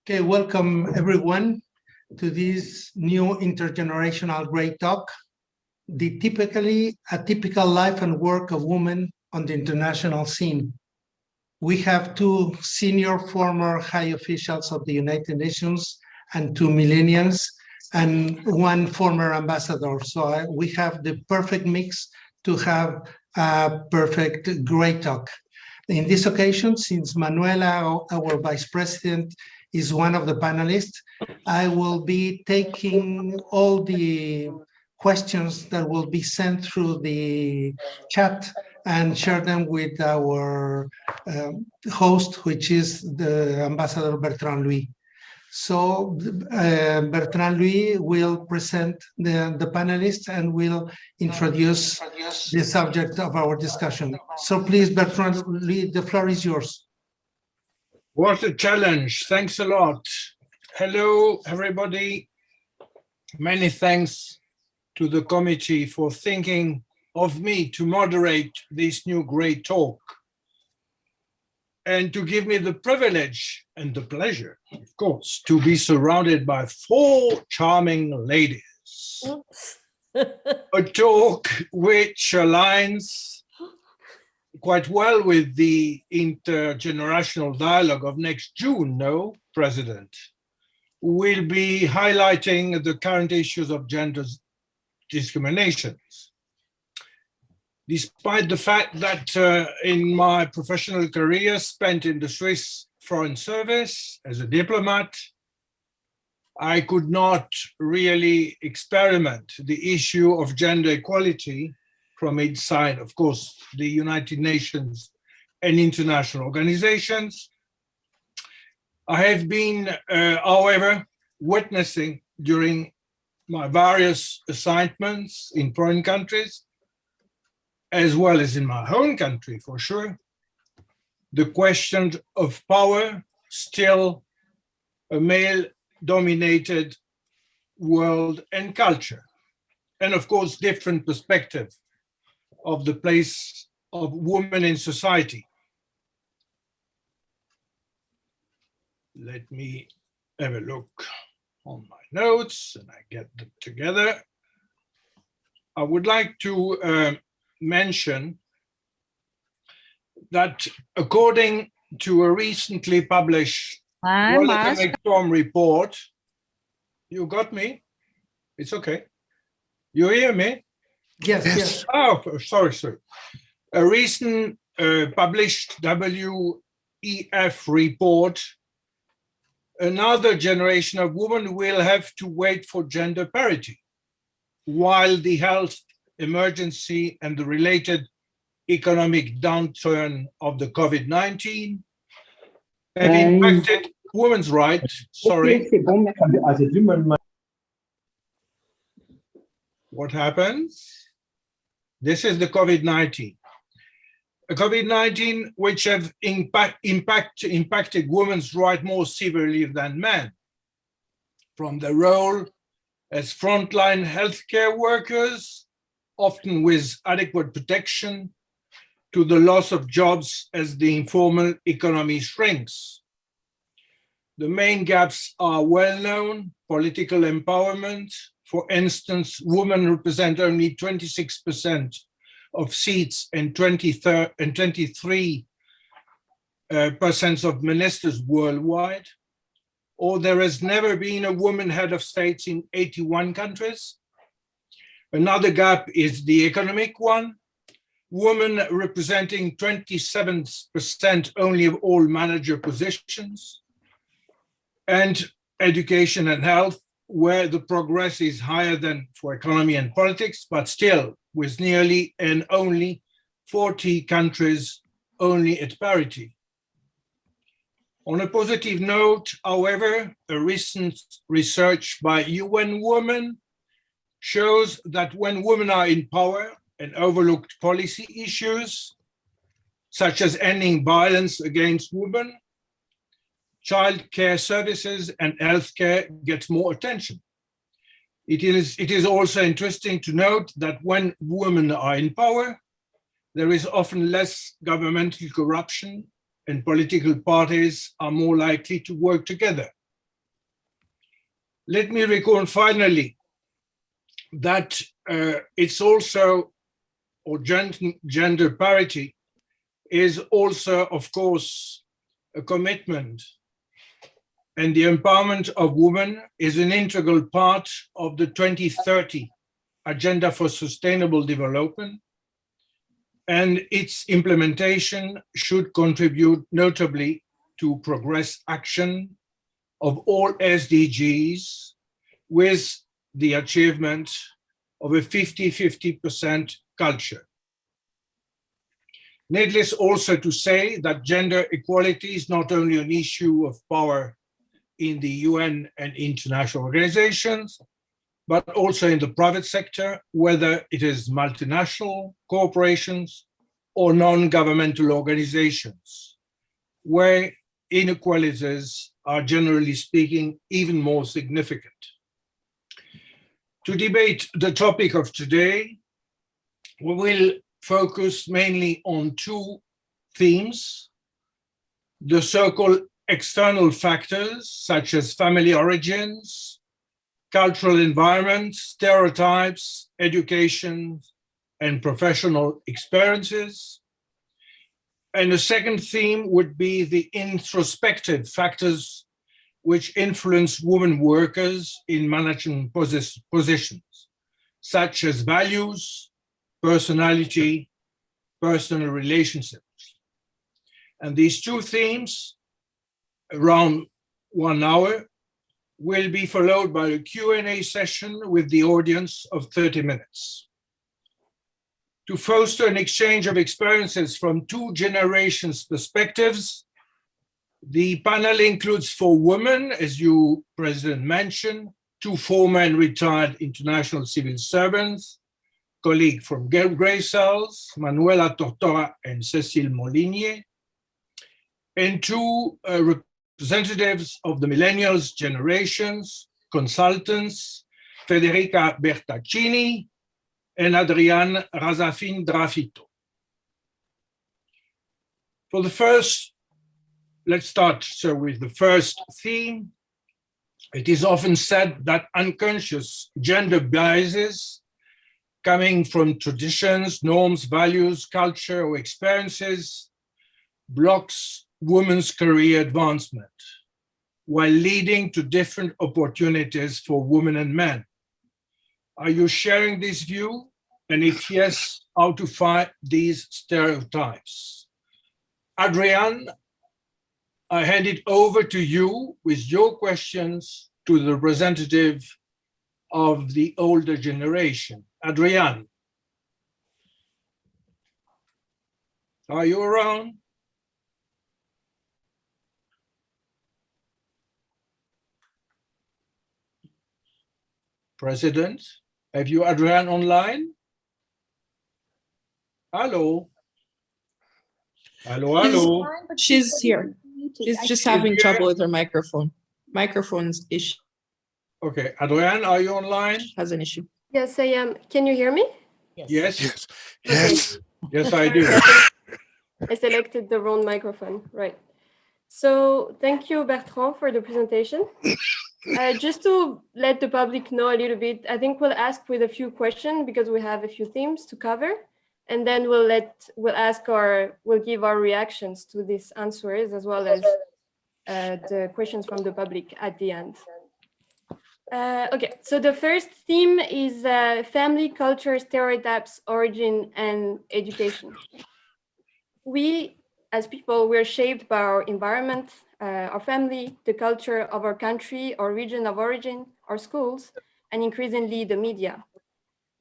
Okay, welcome everyone to this new intergenerational GREYTALK, the atypical life and work of women on the international scene. We have two senior former high officials of the United Nations and two millennials and one former ambassador. So we have the perfect mix to have a perfect GREYTALK. In this occasion, since Manuela, our vice president, is one of the panelists, I will be taking all the questions that will be sent through the chat and share them with our host, which is the Ambassador Bertrand Louis. So Bertrand Louis will present the panelists and will introduce the subject of our discussion. So please, Bertrand Louis, the floor is yours. What a challenge. Thanks a lot. Hello, everybody. Many thanks to the committee for thinking of me to moderate this new GREYTALK and to give me the privilege and the pleasure, of course, to be surrounded by four charming ladies. A talk which aligns quite well with the intergenerational dialogue of next June, no, President? We'll be highlighting the current issues of gender discriminations. Despite the fact that in my professional career spent in the Swiss Foreign Service as a diplomat, I could not really experiment the issue of gender equality from inside, of course, the United Nations and international organizations. I have been, however, witnessing during my various assignments in foreign countries, as well as in my own country, for sure, the question of power, still a male-dominated world and culture, and of course, different perspective of the place of women in society. Let me have a look on my notes and I get them together. I would like to mention that according to a recently published World Economic Forum report, you got me? It's okay. You hear me? Yes, yes. Oh, sorry. A recent published WEF report, another generation of women will have to wait for gender parity, while the health emergency and the related economic downturn of the COVID-19 have impacted women's rights. Sorry. What happens? This is the COVID-19. A COVID-19 which have impacted women's rights more severely than men, from their role as frontline healthcare workers, often with adequate protection, to the loss of jobs as the informal economy shrinks. The main gaps are well known: political empowerment. For instance, women represent only 26% of seats and 23% of ministers worldwide, or there has never been a woman head of states in 81 countries. Another gap is the economic one. Women representing 27% only of all manager positions, and education and health, where the progress is higher than for economy and politics, but still with nearly and only 40 countries only at parity. On a positive note, however, a recent research by UN Women shows that when women are in power and overlooked policy issues, such as ending violence against women, child care services and healthcare gets more attention. It is also interesting to note that when women are in power, there is often less governmental corruption and political parties are more likely to work together. Let me recall finally that it's also, or gender parity is also, of course, a commitment, and the empowerment of women is an integral part of the 2030 Agenda for Sustainable Development, and its implementation should contribute notably to progress action of all SDGs with the achievement of a 50-50% culture. Needless also to say that gender equality is not only an issue of power in the UN and international organizations, but also in the private sector, whether it is multinational corporations or non-governmental organizations, where inequalities are, generally speaking, even more significant. To debate the topic of today, we will focus mainly on two themes: the so-called external factors, such as family origins, cultural environment, stereotypes, education, and professional experiences. And the second theme would be the introspective factors which influence women workers in management positions, such as values, personality, personal relationships. And these two themes, around 1 hour, will be followed by a Q&A session with the audience of 30 minutes. To foster an exchange of experiences from two generations' perspectives, the panel includes 4 women, as you, President, mentioned, 2 former and retired international civil servants, colleagues from Greycells, Manuela Tortora and Cécile Molinier, and 2 representatives of the millennials generations, consultants, Federica Bertacchini and Adriane Razafindrafito. For the first, let's start with the first theme. It is often said that unconscious gender biases coming from traditions, norms, values, culture, or experiences blocks women's career advancement, while leading to different opportunities for women and men. Are you sharing this view? And if yes, how to fight these stereotypes? Adriane, I hand it over to you with your questions to the representative of the older generation. Adriane, are you around? President, have you Adriane online? Hello? Hello, hello? She's here. She's just having trouble with her microphone. Microphone's issue. Okay, Adriane, are you online? Has an issue. Yes, I am. Can you hear me? Yes. Yes. Yes. Yes, I do. I selected the wrong microphone, right. So thank you, Bertrand, for the presentation. Just to let the public know a little bit, I think we'll ask with a few questions because we have a few themes to cover, and then we'll give our reactions to these answers as well as the questions from the public at the end. Okay, so the first theme is family, culture, stereotypes, origin, and education. We, as people, we're shaped by our environment, our family, the culture of our country, our region of origin, our schools, and increasingly the media.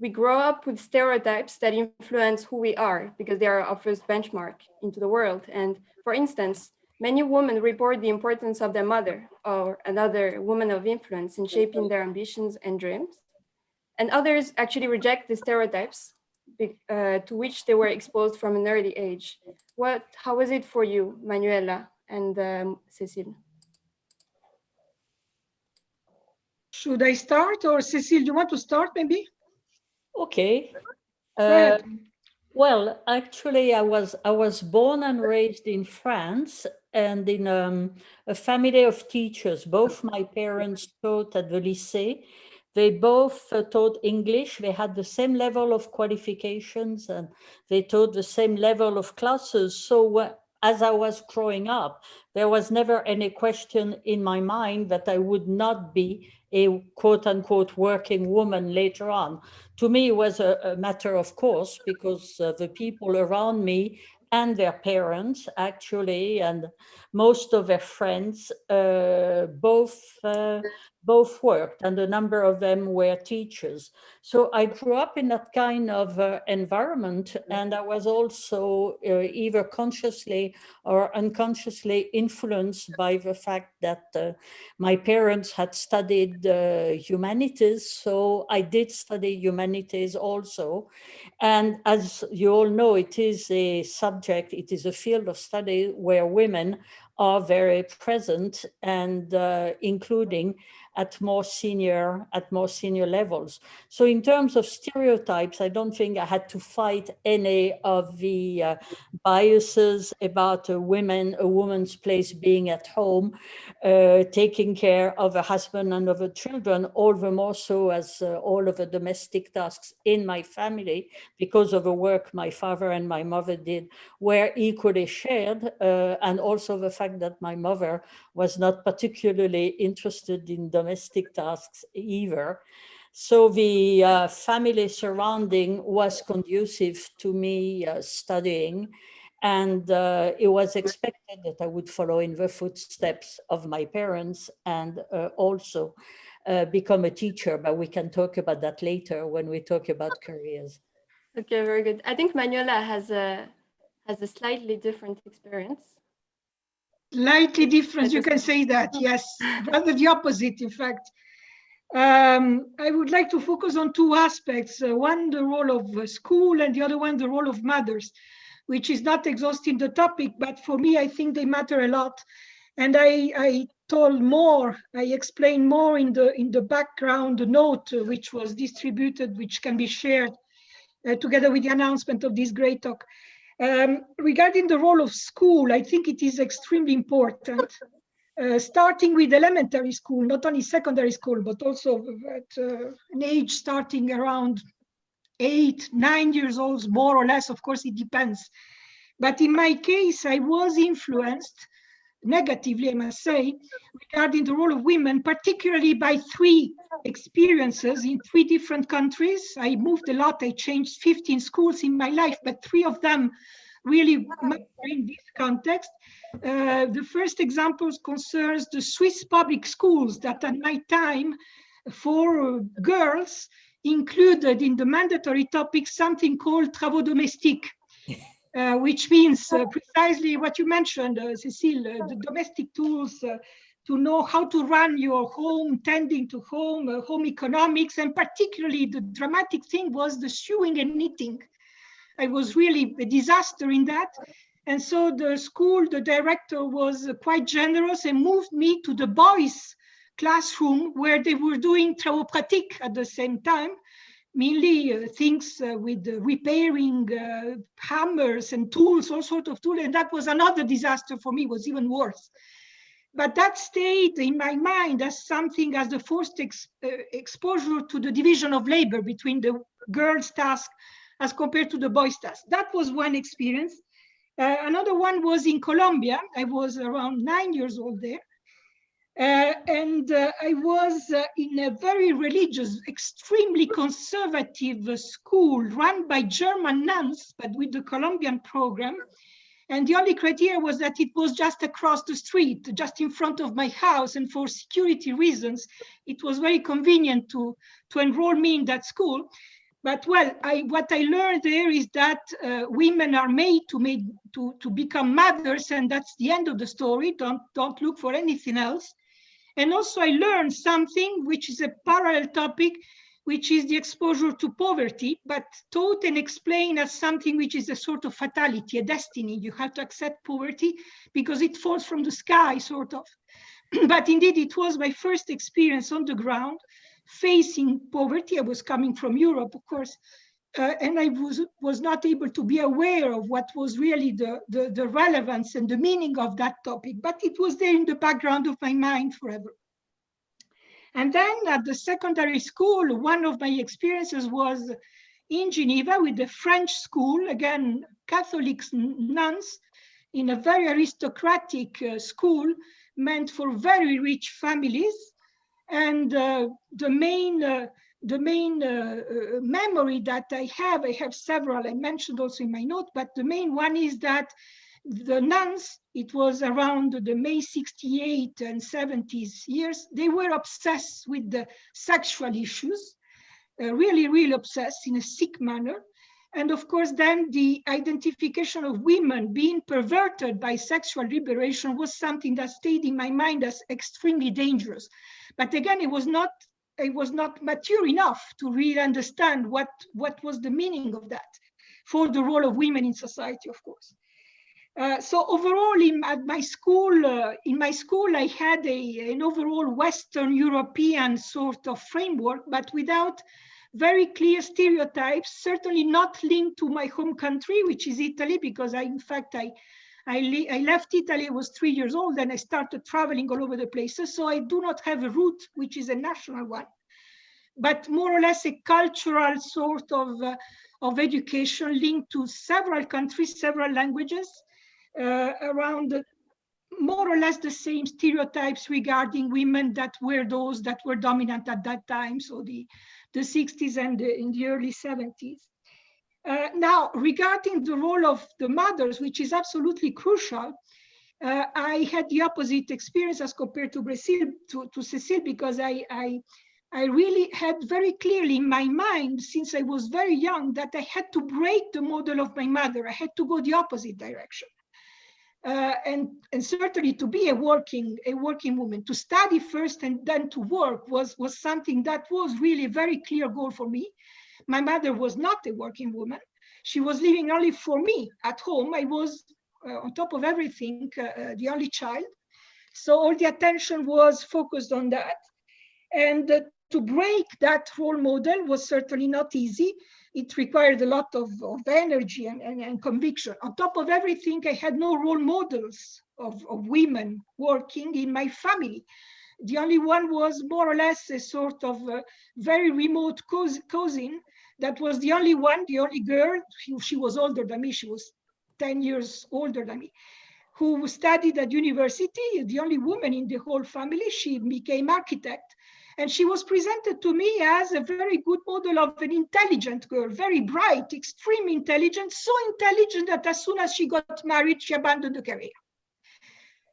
We grow up with stereotypes that influence who we are because they are our first benchmark into the world. And for instance, many women report the importance of their mother or another woman of influence in shaping their ambitions and dreams. And others actually reject the stereotypes to which they were exposed from an early age. How was it for you, Manuela and Cécile? Should I start, or Cécile, you want to start maybe? Okay. Ahead. Well, actually, I was born and raised in France, and in a family of teachers. Both my parents taught at the lycée. They both taught English. They had the same level of qualifications and they taught the same level of classes. So as I was growing up, there was never any question in my mind that I would not be a quote unquote working woman later on. To me, it was a matter of course, because the people around me and their parents actually, and most of their friends, both worked, and a number of them were teachers. So I grew up in that kind of environment, and I was also either consciously or unconsciously influenced by the fact that my parents had studied humanities, so I did study humanities also. And as you all know, it is a subject, it is a field of study where women are very present, and including at more senior levels. So in terms of stereotypes, I don't think I had to fight any of the biases about a woman's place being at home, taking care of a husband and of the children, all the more so as all of the domestic tasks in my family, because of the work my father and my mother did, were equally shared, and also the fact that my mother was not particularly interested in domestic tasks either. So the family surrounding was conducive to me studying, and it was expected that I would follow in the footsteps of my parents and also become a teacher, but we can talk about that later when we talk about careers. Okay, very good. I think Manuela has a slightly different experience. Slightly different, you can say that, yes. Rather the opposite, in fact. I would like to focus on two aspects. One, the role of school, and the other one, the role of mothers, which is not exhausting the topic, but for me, I think they matter a lot. And I explained more in the background note, which was distributed, which can be shared together with the announcement of this GREYTALK. Regarding the role of school, I think it is extremely important. Starting with elementary school, not only secondary school, but also at an age starting around 8, 9 years old, more or less, of course, it depends. But in my case, I was influenced negatively, I must say, regarding the role of women, particularly by 3 experiences in 3 different countries. I moved a lot, I changed 15 schools in my life, but 3 of them really matter in this context. The first example concerns the Swiss public schools that at my time for girls included in the mandatory topic something called travaux domestiques, which means precisely what you mentioned, Cécile, the domestic tools to know how to run your home, tending to home, home economics, and particularly the dramatic thing was the sewing and knitting. I was really a disaster in that. And so the school, the director was quite generous and moved me to the boys' classroom where they were doing travaux pratiques at the same time, mainly things with repairing hammers and tools, all sorts of tools. And that was another disaster for me, was even worse. But that stayed in my mind as something, as the first exposure to the division of labor between the girls' task as compared to the boys' task. That was one experience. Another one was in Colombia. I was around 9 years old there. I was in a very religious, extremely conservative school run by German nuns, but with the Colombian program. And the only criteria was that it was just across the street, just in front of my house. And for security reasons, it was very convenient to enroll me in that school. But well, what I learned there is that women are made to become mothers, and that's the end of the story. Don't look for anything else. And also I learned something which is a parallel topic, which is the exposure to poverty, but taught and explained as something which is a sort of fatality, a destiny. You have to accept poverty because it falls from the sky, sort of. But indeed, it was my first experience on the ground facing poverty. I was coming from Europe, of course, and I was not able to be aware of what was really the relevance and the meaning of that topic, but it was there in the background of my mind forever. And then at the secondary school, one of my experiences was in Geneva with the French school, again, Catholic nuns in a very aristocratic school meant for very rich families. And the main memory that I have several, I mentioned also in my note, but the main one is that the nuns, it was around the May 68 and 70s years, they were obsessed with the sexual issues, really obsessed in a sick manner. And of course, then the identification of women being perverted by sexual liberation was something that stayed in my mind as extremely dangerous. But again, it was not mature enough to really understand what was the meaning of that for the role of women in society, of course. So overall, in my school, I had an overall Western European sort of framework, but without very clear stereotypes, certainly not linked to my home country, which is Italy, because I left Italy, I was 3 years old, and I started traveling all over the places. So I do not have a root, which is a national one, but more or less a cultural sort of education linked to several countries, several languages, around more or less the same stereotypes regarding women that were those that were dominant at that time, so the 60s and in the early 70s. Now, regarding the role of the mothers, which is absolutely crucial, I had the opposite experience as compared to Cécile, because I really had very clearly in my mind, since I was very young, that I had to break the model of my mother. I had to go the opposite direction. And certainly to be a working woman, to study first and then to work was something that was really a very clear goal for me. My mother was not a working woman. She was living only for me at home. I was, on top of everything, the only child. So all the attention was focused on that. And to break that role model was certainly not easy. It required a lot of energy and conviction. On top of everything, I had no role models of women working in my family. The only one was more or less a sort of very remote cousin that was the only girl. She was older than me. She was 10 years older than me, who studied at university, the only woman in the whole family. She became architect. And she was presented to me as a very good model of an intelligent girl, very bright, extremely intelligent, so intelligent that as soon as she got married, she abandoned the career.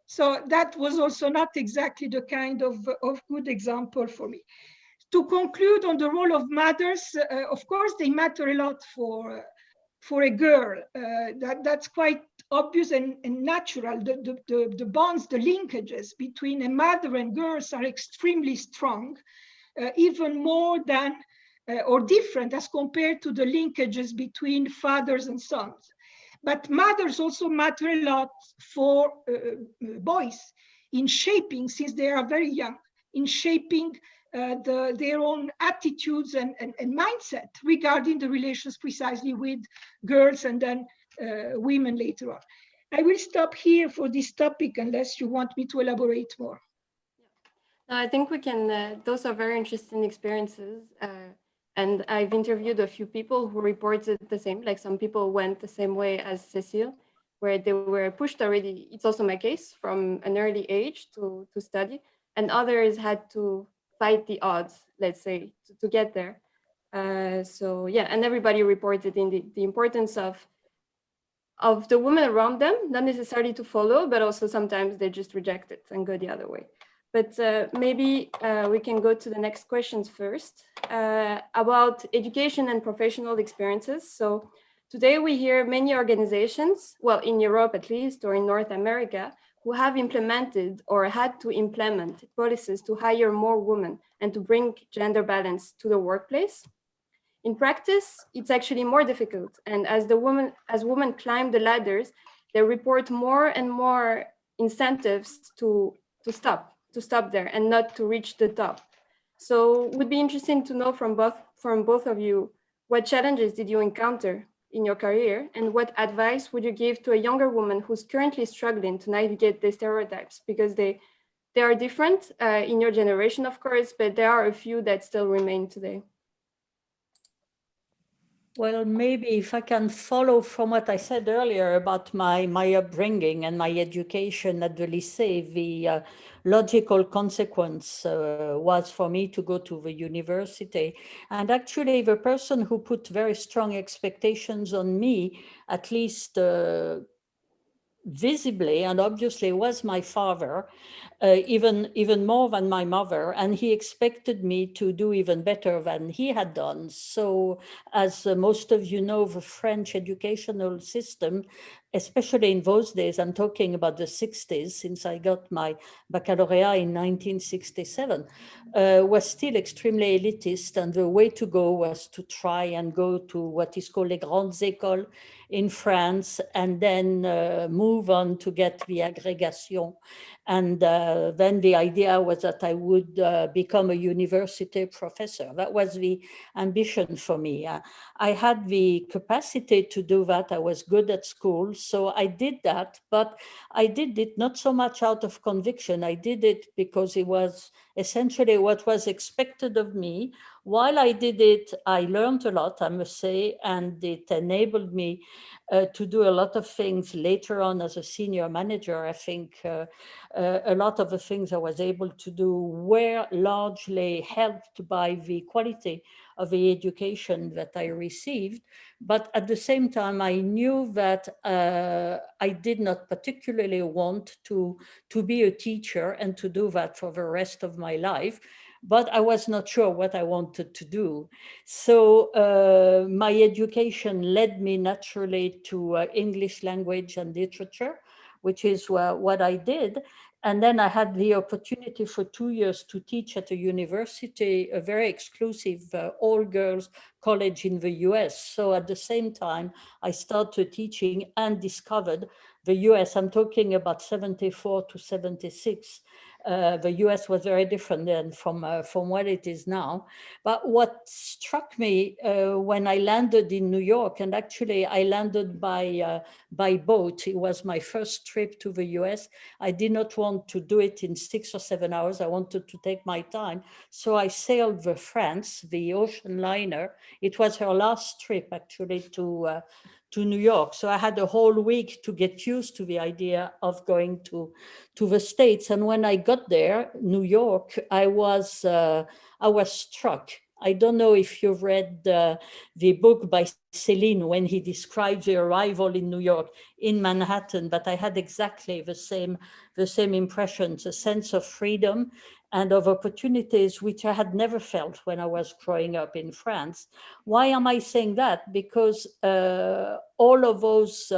So that was also not exactly the kind of good example for me. To conclude on the role of mothers, of course, they matter a lot for a girl. That's quite obvious and natural. The bonds, the linkages between a mother and girls are extremely strong, even more than or different as compared to the linkages between fathers and sons. But mothers also matter a lot for boys in shaping, since they are very young, in shaping their own attitudes and mindset regarding the relations precisely with girls and then women later on. I will stop here for this topic unless you want me to elaborate more. No, I think we can, those are very interesting experiences. And I've interviewed a few people who reported the same, like some people went the same way as Cécile, where they were pushed already, it's also my case, from an early age to study, and others had to fight the odds, let's say, to get there. So yeah, and everybody reported in the importance of the women around them, not necessarily to follow, but also sometimes they just reject it and go the other way. But maybe we can go to the next questions first about education and professional experiences. So today we hear many organizations, well, in Europe at least, or in North America, who have implemented or had to implement policies to hire more women and to bring gender balance to the workplace. In practice, it's actually more difficult. And as women climb the ladders, they report more and more incentives to stop there and not to reach the top. So it would be interesting to know from both of you, What challenges did you encounter in your career? And what advice would you give to a younger woman who's currently struggling to navigate the stereotypes? Because they are different in your generation, of course, but there are a few that still remain today. Well, maybe if I can follow from what I said earlier about my upbringing and my education at the lycée, the logical consequence was for me to go to the university. And actually, the person who put very strong expectations on me, at least visibly and obviously, was my father, even more than my mother, and he expected me to do even better than he had done. So, as most of you know, the French educational system, especially in those days, I'm talking about the 60s, since I got my baccalaureate in 1967, was still extremely elitist, and the way to go was to try and go to what is called les grandes écoles in France, and then move on to get the agrégation. And then the idea was that I would become a university professor. That was the ambition for me. I had the capacity to do that. I was good at school, so I did that, but I did it not so much out of conviction. I did it because it was essentially what was expected of me. While I did it, I learned a lot, I must say, and it enabled me to do a lot of things later on as a senior manager. I think a lot of the things I was able to do were largely helped by the quality of the education that I received. But at the same time, I knew that I did not particularly want to be a teacher and to do that for the rest of my life. But I was not sure what I wanted to do. So my education led me naturally to English language and literature, which is what I did. And then I had the opportunity for 2 years to teach at a university, a very exclusive all-girls college in the US. So at the same time, I started teaching and discovered the US. I'm talking about 74 to 76. The US was very different then from what it is now. But what struck me when I landed in New York, and actually I landed by boat. It was my first trip to the US. I did not want to do it in 6 or 7 hours. I wanted to take my time. So I sailed the France, the ocean liner. It was her last trip actually to New York. So I had a whole week to get used to the idea of going to the States. And when I got there, New York, I was struck. I don't know if you've read the book by Céline when he describes the arrival in New York, in Manhattan, but I had exactly the same impressions, a sense of freedom and of opportunities which I had never felt when I was growing up in France. Why am I saying that? Because all of those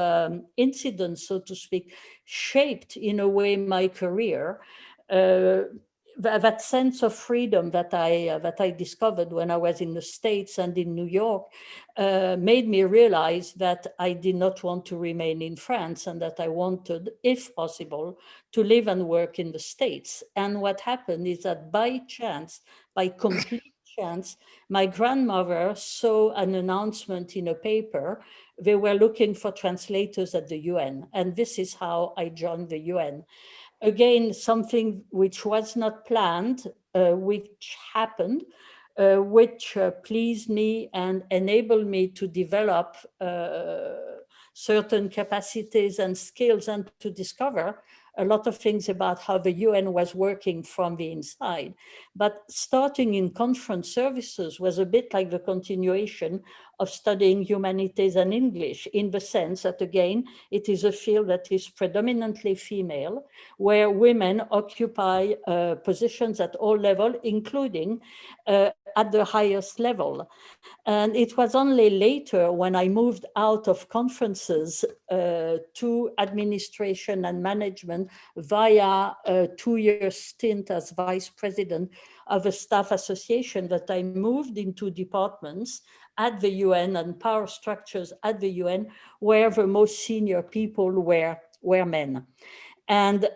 incidents, so to speak, shaped in a way my career. That sense of freedom that I discovered when I was in the States and in New York made me realize that I did not want to remain in France, and that I wanted, if possible, to live and work in the States. And what happened is that by chance, by complete chance, my grandmother saw an announcement in a paper. They were looking for translators at the UN, and this is how I joined the UN. Again, something which was not planned, which happened, which pleased me and enabled me to develop certain capacities and skills, and to discover a lot of things about how the UN was working from the inside. But starting in conference services was a bit like the continuation of studying humanities and English, in the sense that, again, it is a field that is predominantly female, where women occupy positions at all levels, including at the highest level. And it was only later, when I moved out of conferences to administration and management via a 2-year stint as vice president of a staff association, that I moved into departments at the UN and power structures at the UN where the most senior people were men. And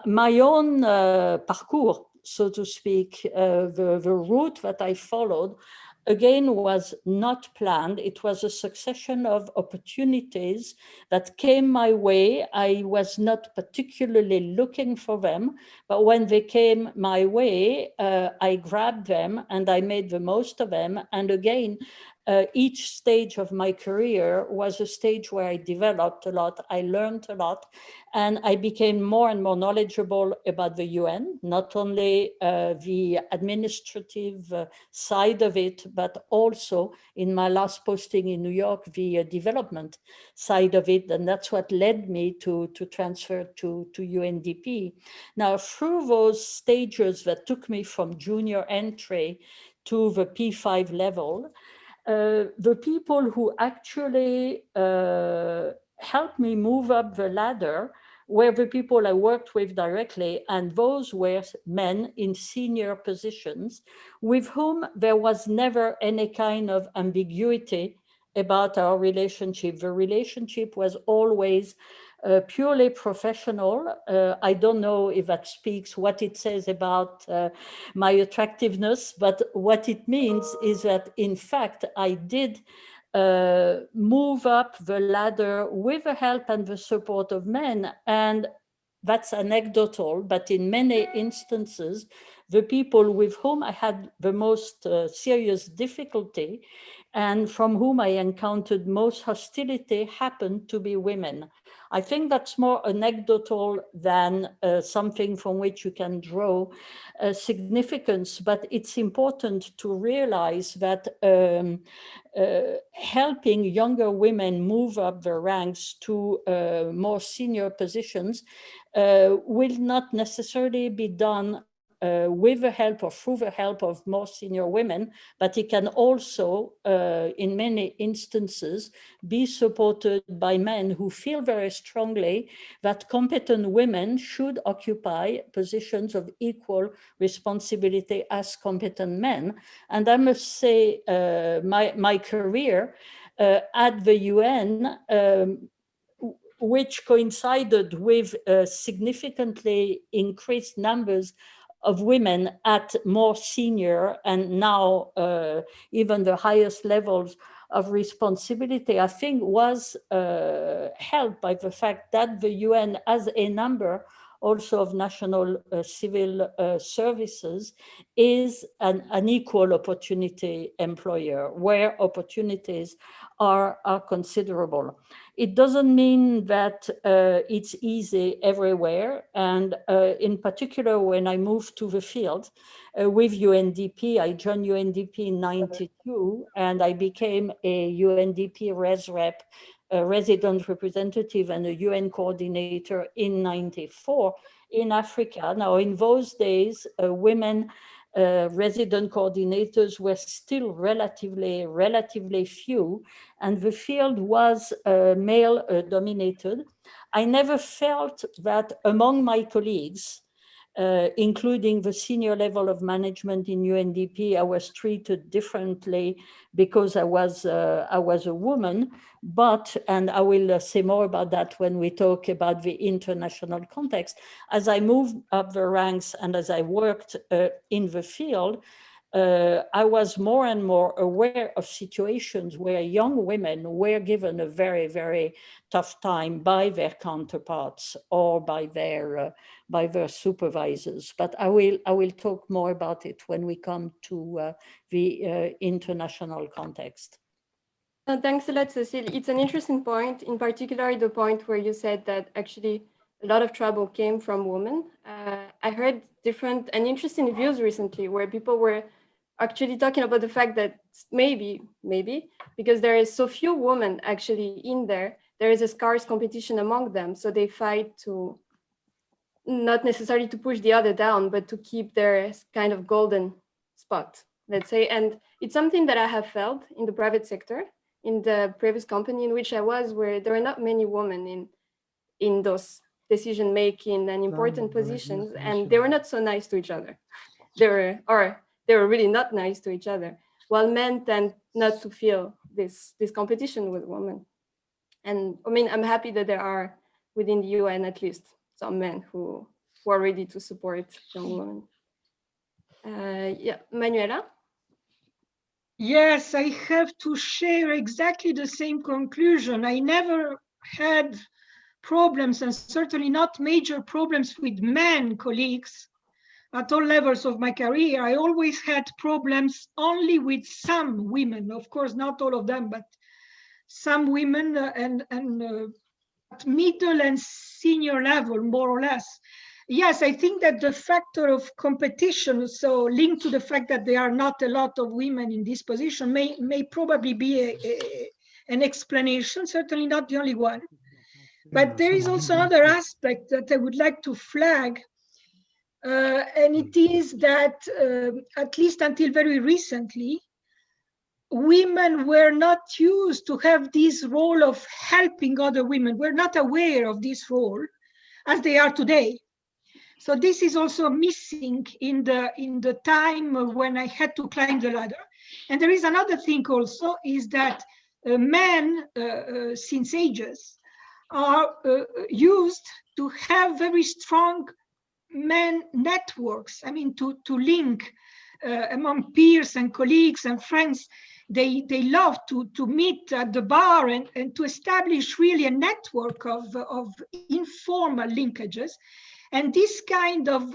my own parcours, so to speak, the route that I followed, again, was not planned. It was a succession of opportunities that came my way. I was not particularly looking for them, but when they came my way, I grabbed them and I made the most of them. And again, each stage of my career was a stage where I developed a lot, I learned a lot, and I became more and more knowledgeable about the UN, not only the administrative side of it, but also in my last posting in New York, the development side of it. And that's what led me to transfer to UNDP. Now, through those stages that took me from junior entry to the P5 level, the people who actually helped me move up the ladder were the people I worked with directly, and those were men in senior positions with whom there was never any kind of ambiguity about our relationship. The relationship was always purely professional. I don't know if that speaks what it says about my attractiveness, but what it means is that, in fact, I did move up the ladder with the help and the support of men. And that's anecdotal, but in many instances, the people with whom I had the most serious difficulty and from whom I encountered most hostility happened to be women. I think that's more anecdotal than something from which you can draw significance, but it's important to realize that helping younger women move up the ranks to more senior positions will not necessarily be done with the help or through the help of more senior women, but it can also, in many instances, be supported by men who feel very strongly that competent women should occupy positions of equal responsibility as competent men. And I must say, my career at the UN, which coincided with significantly increased numbers of women at more senior and now even the highest levels of responsibility, I think was helped by the fact that the UN has a number also of national civil services, is an equal opportunity employer where opportunities are considerable. It doesn't mean that it's easy everywhere. And in particular, when I moved to the field with UNDP, I joined UNDP in '92, and I became a UNDP res rep, a resident representative and a UN coordinator in '94 in Africa. Now, in those days, women resident coordinators were still relatively few, and the field was male dominated. I never felt that among my colleagues, including the senior level of management in UNDP, I was treated differently because I was a woman. But, and I will say more about that when we talk about the international context, as I moved up the ranks and as I worked in the field, I was more and more aware of situations where young women were given a very, very tough time by their counterparts or by their supervisors. But I will talk more about it when we come to the international context. Thanks a lot, Cécile. It's an interesting point, in particular the point where you said that actually a lot of trouble came from women. I heard different and interesting views recently where people were actually talking about the fact that maybe, because there is so few women actually in there is a scarce competition among them. So they fight to, not necessarily to push the other down, but to keep their kind of golden spot, let's say. And it's something that I have felt in the private sector, in the previous company in which I was, where there were not many women in those decision-making and important positions, and they were not so nice to each other. They were really not nice to each other, while men tend not to feel this competition with women. And I mean, I'm happy that there are within the UN at least some men who are ready to support young women. Yeah, Manuela? Yes, I have to share exactly the same conclusion. I never had problems, and certainly not major problems, with men colleagues at all levels of my career. I always had problems only with some women, of course, not all of them, but some women, at middle and senior level, more or less. Yes, I think that the factor of competition, so linked to the fact that there are not a lot of women in this position, may probably be an explanation, certainly not the only one. But there is also another aspect that I would like to flag, and it is that at least until very recently, women were not used to have this role of helping other women. We're not aware of this role as they are today. So this is also missing in the time when I had to climb the ladder. And there is another thing also, is that men, since ages, are used to have very strong men networks. I mean, to link among peers and colleagues and friends. They love to meet at the bar and to establish really a network of informal linkages. And this kind of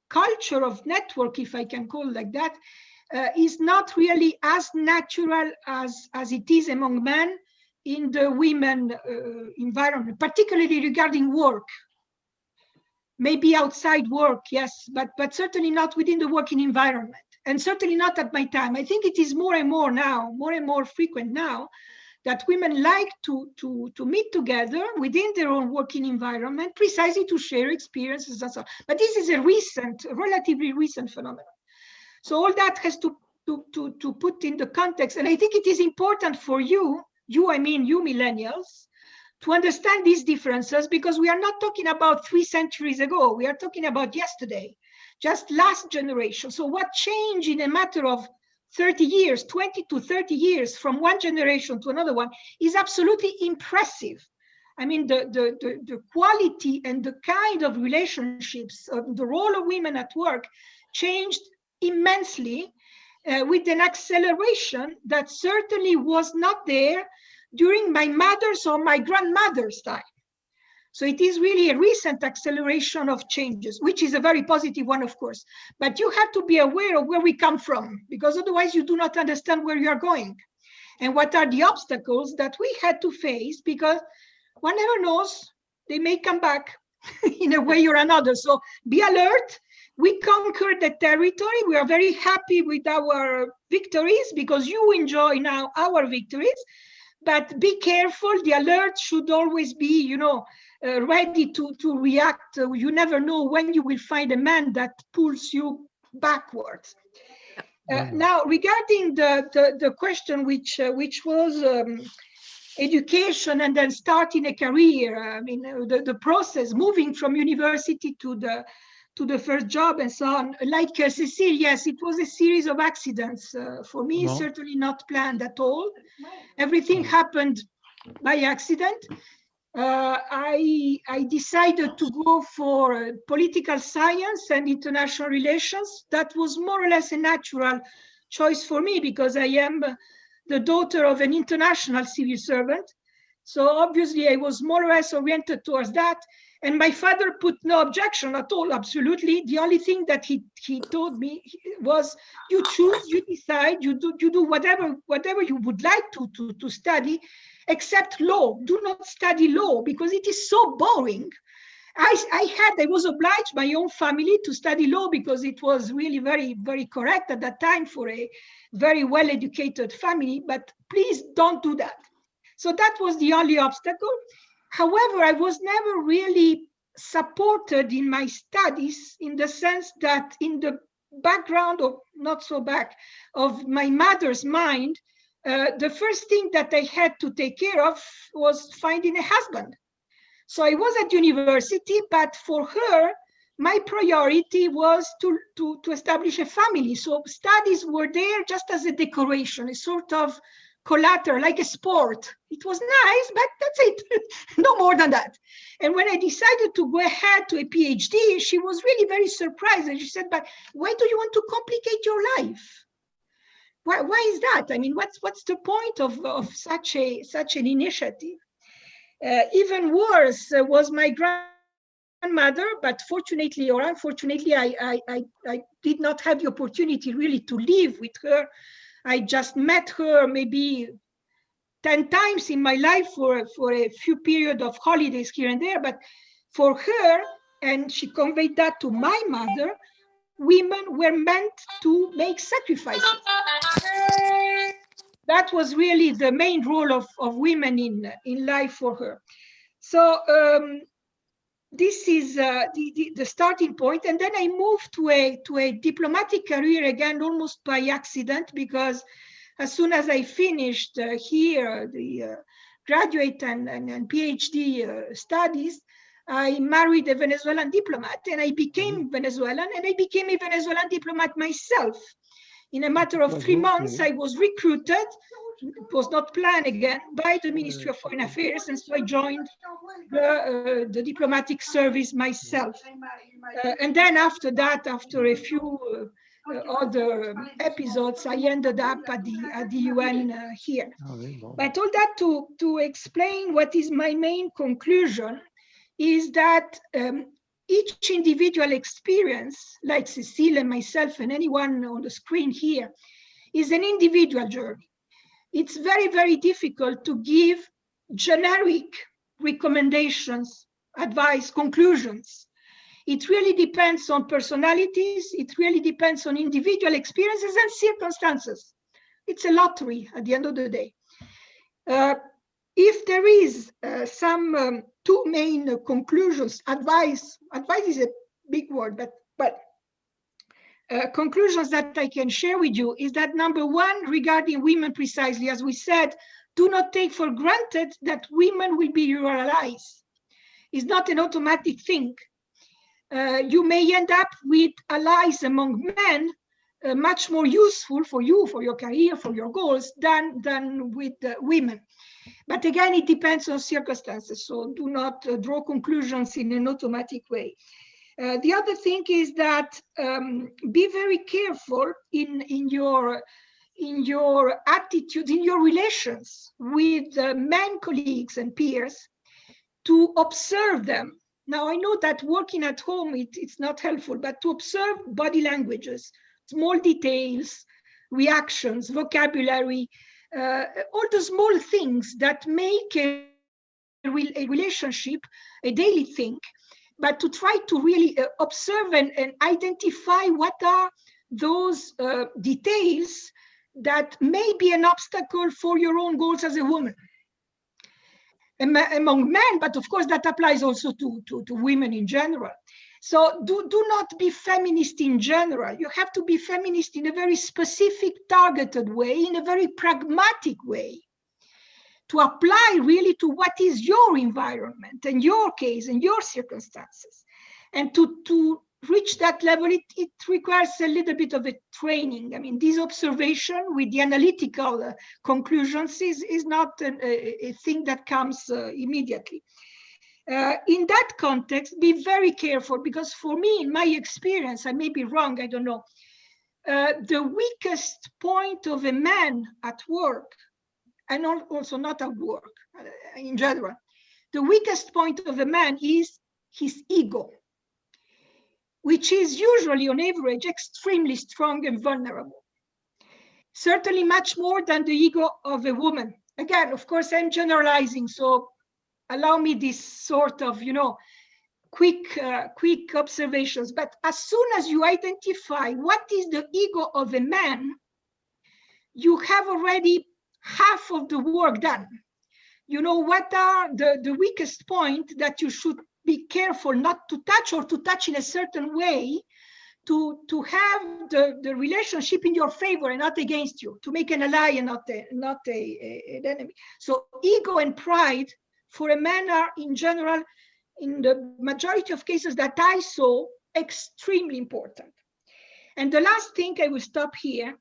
culture of network, if I can call it like that, is not really as natural as it is among men in the women environment, particularly regarding work. Maybe outside work, yes, but certainly not within the working environment, and certainly not at my time. I think it is more and more now, more and more frequent now, that women like to meet together within their own working environment, precisely to share experiences and so on. But this is a relatively recent phenomenon. So all that has to put in the context. And I think it is important for you millennials, to understand these differences, because we are not talking about 3 centuries ago. We are talking about yesterday, just last generation. So what changed in a matter of 30 years, 20 to 30 years from one generation to another one is absolutely impressive. I mean, the quality and the kind of relationships, the role of women at work changed immensely with an acceleration that certainly was not there during my mother's or my grandmother's time. So it is really a recent acceleration of changes, which is a very positive one, of course. But you have to be aware of where we come from, because otherwise you do not understand where you are going and what are the obstacles that we had to face, because one never knows, they may come back in a way or another. So be alert. We conquered the territory. We are very happy with our victories because you enjoy now our victories. But be careful. The alert should always be, ready to react. You never know when you will find a man that pulls you backwards. Now, regarding the question which was education and then starting a career, I mean, the process, moving from university to the first job and so on, like Cécile, yes, it was a series of accidents. For me, certainly not planned at all. Everything happened by accident. I decided to go for political science and international relations. That was more or less a natural choice for me because I am the daughter of an international civil servant. So obviously I was more or less oriented towards that. And my father put no objection at all, absolutely. The only thing that he told me was, you choose, you decide, you do whatever you would like to study, except law. Do not study law because it is so boring. I was obliged by my own family to study law because it was really very, very correct at that time for a very well-educated family, but please don't do that. So that was the only obstacle. However, I was never really supported in my studies in the sense that in the background, or not so back, of my mother's mind, the first thing that I had to take care of was finding a husband. So I was at university, but for her, my priority was to establish a family. So studies were there just as a decoration, a sort of collateral, like a sport. It was nice, but that's it, no more than that. And when I decided to go ahead to a PhD, she was really very surprised. And she said, but why do you want to complicate your life? Why is that? I mean, what's the point of such an initiative? Even worse was my grandmother, but fortunately or unfortunately, I did not have the opportunity really to live with her. I just met her maybe 10 times in my life for a few period of holidays here and there. But for her, and she conveyed that to my mother, women were meant to make sacrifices. That was really the main role of women in life for her. So this is the starting point. And then I moved to a diplomatic career again, almost by accident, because as soon as I finished here, the graduate and PhD studies, I married a Venezuelan diplomat, and I became Venezuelan, and I became a Venezuelan diplomat myself. In a matter of 3 months, I was recruited. It was not planned again by the Ministry of Foreign Affairs, and so I joined the diplomatic service myself. And then after that, after a few other episodes, I ended up at the UN here. But all that to explain what is my main conclusion is that each individual experience, like Cécile and myself and anyone on the screen here, is an individual journey. It's very, very difficult to give generic recommendations, advice, conclusions. It really depends on personalities. It really depends on individual experiences and circumstances. It's a lottery at the end of the day. If there is some two main conclusions, advice is a big word, but conclusions that I can share with you is that number one, regarding women precisely, as we said, do not take for granted that women will be your allies. It's not an automatic thing. You may end up with allies among men much more useful for you, for your career, for your goals than with women. But again, it depends on circumstances. So do not draw conclusions in an automatic way. The other thing is that be very careful in your attitude, in your relations with men colleagues and peers, to observe them. Now, I know that working at home, it's not helpful, but to observe body languages, small details, reactions, vocabulary, all the small things that make a relationship a daily thing, but to try to really observe and identify what are those details that may be an obstacle for your own goals as a woman. Among men, but of course that applies also to women in general. So do not be feminist in general. You have to be feminist in a very specific, targeted way, in a very pragmatic way, to apply really to what is your environment and your case and your circumstances. And to reach that level, it requires a little bit of a training. I mean, this observation with the analytical conclusions is not a thing that comes immediately. In that context, be very careful, because for me, in my experience, I may be wrong, I don't know, the weakest point of a man at work, and also not at work, in general, the weakest point of a man is his ego, which is usually on average extremely strong and vulnerable. Certainly much more than the ego of a woman. Again, of course, I'm generalizing, so allow me this sort of, quick observations. But as soon as you identify what is the ego of a man, you have already half of the work done. You know what are the weakest point that you should be careful not to touch, or to touch in a certain way, to have the relationship in your favor and not against you, to make an ally and not an enemy. So ego and pride for a man are, in general, in the majority of cases that I saw, extremely important. And the last thing, I will stop here.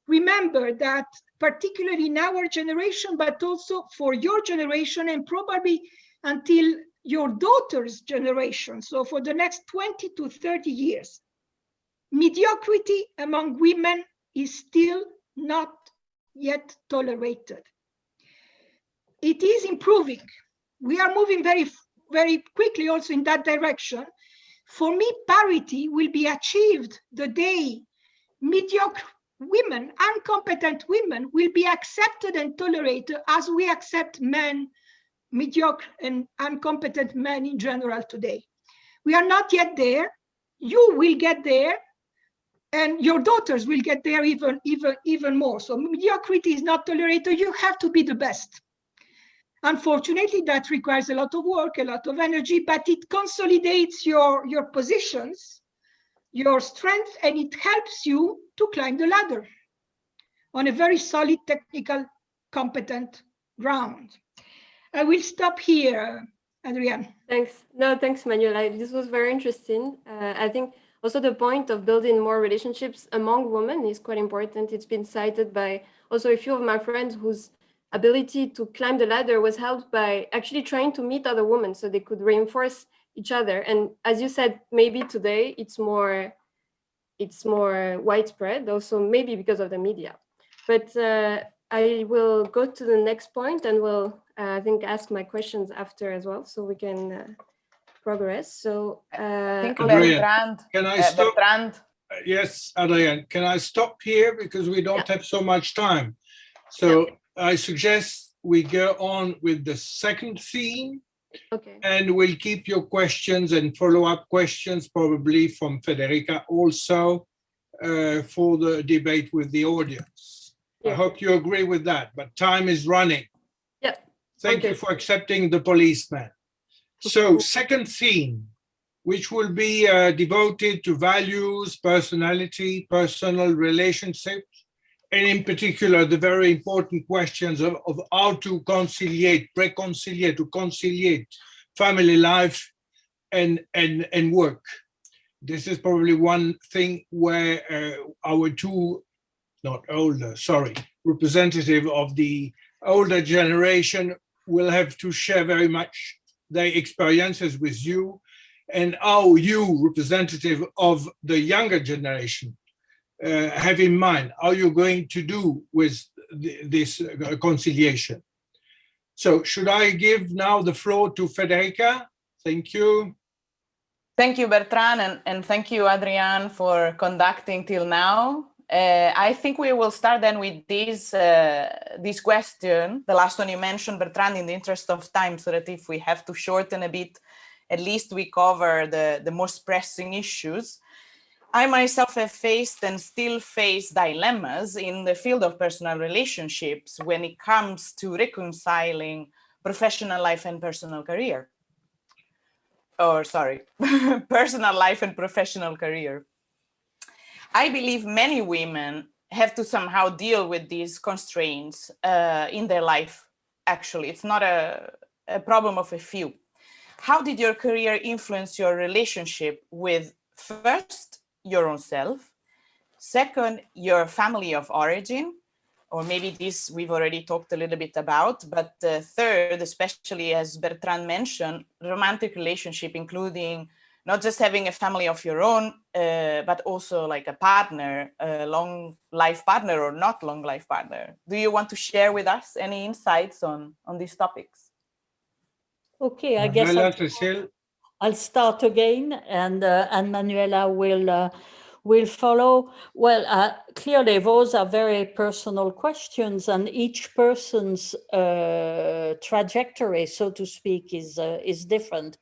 Remember that particularly in our generation, but also for your generation, and probably until your daughter's generation, so for the next 20 to 30 years, mediocrity among women is still not yet tolerated. It is improving. We are moving very quickly also in that direction. For me, parity will be achieved the day mediocre women, incompetent women will be accepted and tolerated as we accept men, mediocre and incompetent men in general today. We are not yet there. You will get there, and your daughters will get there even more. So mediocrity is not tolerated. You have to be the best. Unfortunately, that requires a lot of work, a lot of energy, but it consolidates your positions, your strength, and it helps you to climb the ladder on a very solid, technical, competent ground. I will stop here, Adriane. Thanks. No, thanks, Manuela. This was very interesting. I think also the point of building more relationships among women is quite important. It's been cited by also a few of my friends whose ability to climb the ladder was helped by actually trying to meet other women so they could reinforce each other. And as you said, maybe today it's more widespread, also maybe because of the media. But I will go to the next point and will, I think, ask my questions after as well, so we can progress. So, thank you, Adriane, Bertrand. can I stop? Bertrand. Yes, Adriane, can I stop here because we don't have so much time? So I suggest we go on with the second theme. Okay. And we'll keep your questions and follow-up questions probably from Federica also for the debate with the audience. Yeah. I hope you agree with that, but time is running. Yeah. Thank you for accepting the policeman. So second theme, which will be devoted to values, personality, personal relationships, and in particular, the very important questions of how to conciliate family life and work. This is probably one thing where our two, representative of the older generation will have to share very much their experiences with you, and how you, representative of the younger generation, have in mind how you're going to do with this conciliation. So should I give now the floor to Federica? Thank you. Thank you, Bertrand, and thank you, Adriane, for conducting till now. I think we will start then with this question, the last one you mentioned, Bertrand, in the interest of time, so that if we have to shorten a bit, at least we cover the most pressing issues. I myself have faced and still face dilemmas in the field of personal relationships when it comes to reconciling professional life and personal career. Personal life and professional career. I believe many women have to somehow deal with these constraints in their life. Actually, it's not a problem of a few. How did your career influence your relationship with, first, your own self, second, your family of origin, or maybe this we've already talked a little bit about, but third, especially as Bertrand mentioned, romantic relationship, including not just having a family of your own, but also like a partner, a long life partner or not long life partner. Do you want to share with us any insights on these topics? Okay, I guess I'll start again, and Manuela will follow. Well, clearly those are very personal questions, and each person's trajectory, so to speak, is different.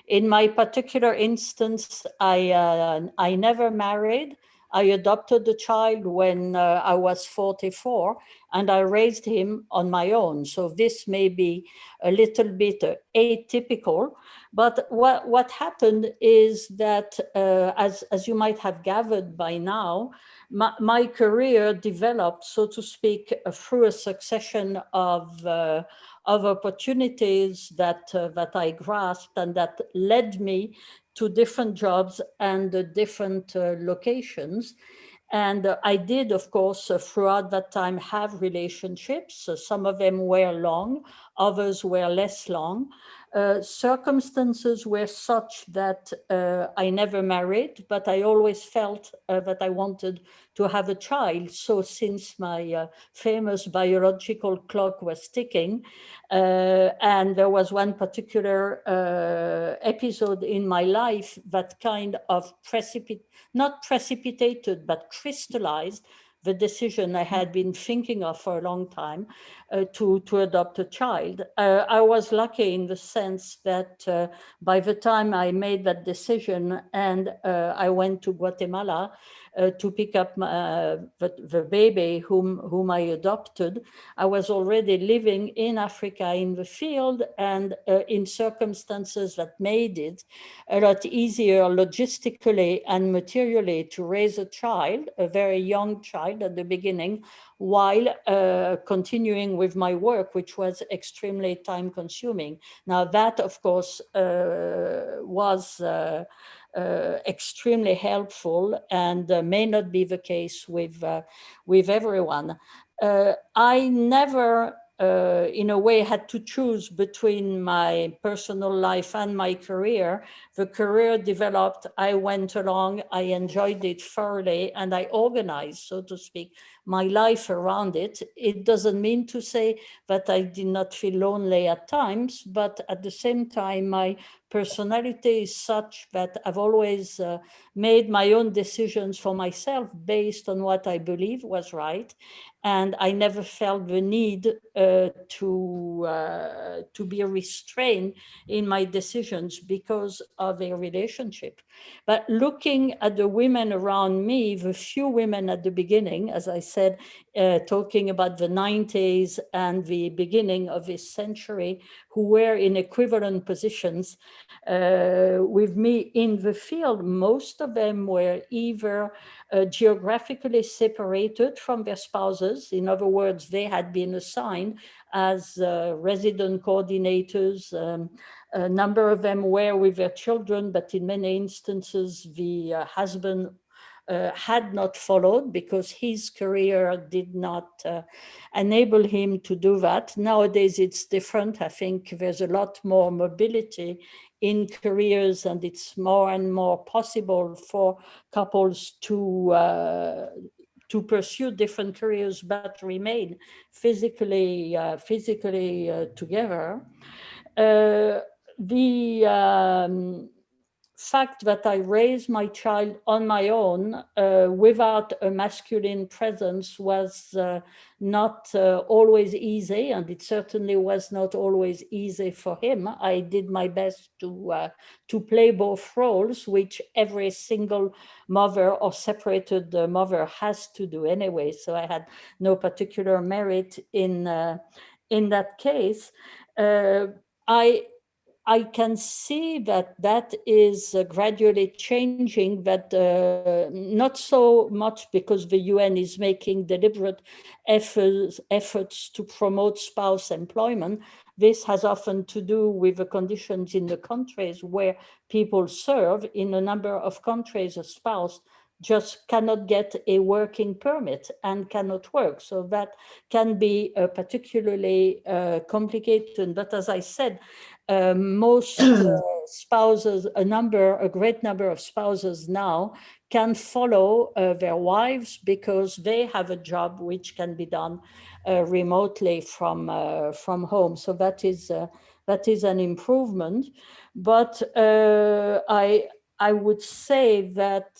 In my particular instance, I never married. I adopted a child when I was 44, and I raised him on my own. So this may be a little bit atypical, but what happened is that, as you might have gathered by now, my career developed, so to speak, through a succession of opportunities that I grasped and that led me to different jobs and different locations. And I did, of course, throughout that time have relationships. Some of them were long, others were less long. Circumstances were such that I never married, but I always felt that I wanted to have a child. So since my famous biological clock was ticking, and there was one particular episode in my life that kind of not precipitated, but crystallized the decision I had been thinking of for a long time to adopt a child. I was lucky in the sense that by the time I made that decision and I went to Guatemala to pick up the baby whom I adopted, I was already living in Africa in the field and in circumstances that made it a lot easier logistically and materially to raise a child, a very young child at the beginning, while continuing with my work, which was extremely time consuming. Now that, of course, was extremely helpful and may not be the case with everyone. I never in a way had to choose between my personal life and my career. The career developed, I went along, I enjoyed it thoroughly, and I organized, so to speak, my life around it. It doesn't mean to say that I did not feel lonely at times, but at the same time, my personality is such that I've always made my own decisions for myself based on what I believe was right. And I never felt the need to be restrained in my decisions because of a relationship. But looking at the women around me, the few women at the beginning, as I said, talking about the 90s and the beginning of this century, who were in equivalent positions with me in the field, most of them were either geographically separated from their spouses. In other words, they had been assigned as resident coordinators. A number of them were with their children, but in many instances, the husband had not followed because his career did not enable him to do that. Nowadays, it's different. I think there's a lot more mobility in careers, and it's more and more possible for couples to pursue different careers but remain physically together. The fact that I raised my child on my own without a masculine presence was not always easy, and it certainly was not always easy for him. I did my best to play both roles, which every single mother or separated mother has to do anyway. So I had no particular merit in that case. I can see that is gradually changing, that not so much because the UN is making deliberate efforts to promote spouse employment. This has often to do with the conditions in the countries where people serve. In a number of countries, a spouse just cannot get a working permit and cannot work. So that can be particularly complicated. But as I said, most spouses, a great number of spouses now can follow their wives because they have a job which can be done remotely from home. So that is an improvement. But I would say that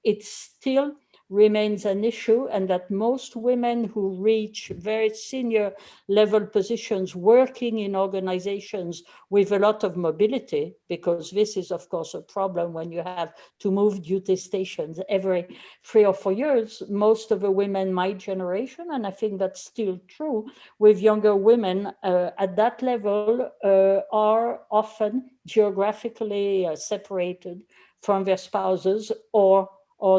it still remains an issue, and that most women who reach very senior level positions working in organizations with a lot of mobility, because this is of course a problem when you have to move duty stations every 3 or 4 years, most of the women my generation, and I think that's still true with younger women at that level, are often geographically separated from their spouses or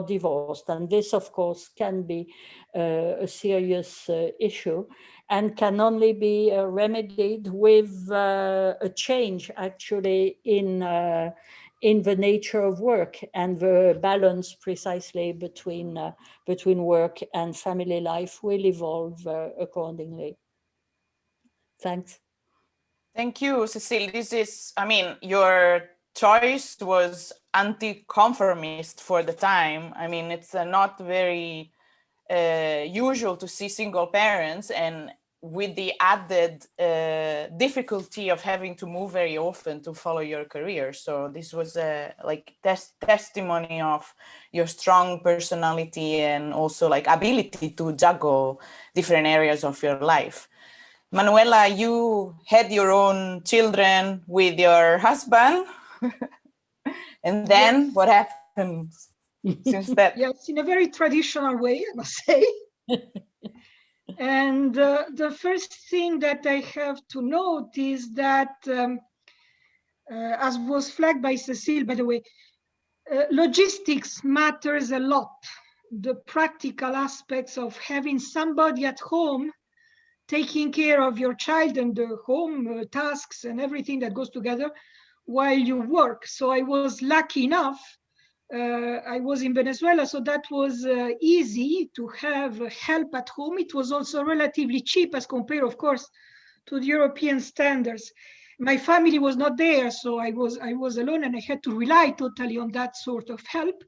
divorced. And this, of course, can be a serious issue and can only be remedied with a change, actually, in the nature of work and the balance precisely between work and family life will evolve accordingly. Thanks. Thank you, Cecile. This is, I mean, your choice was anti-conformist for the time. I mean, it's not very usual to see single parents, and with the added difficulty of having to move very often to follow your career. So this was a testimony of your strong personality and also like ability to juggle different areas of your life. Manuela, you had your own children with your husband. And then what happened since that? Yes, in a very traditional way, I must say. And the first thing that I have to note is that, as was flagged by Cecile, by the way, logistics matters a lot. The practical aspects of having somebody at home taking care of your child and the home tasks and everything that goes together while you work. So I was lucky enough. I was in Venezuela, so that was easy to have help at home. It was also relatively cheap as compared, of course, to the European standards. My family was not there, so I was alone, and I had to rely totally on that sort of help.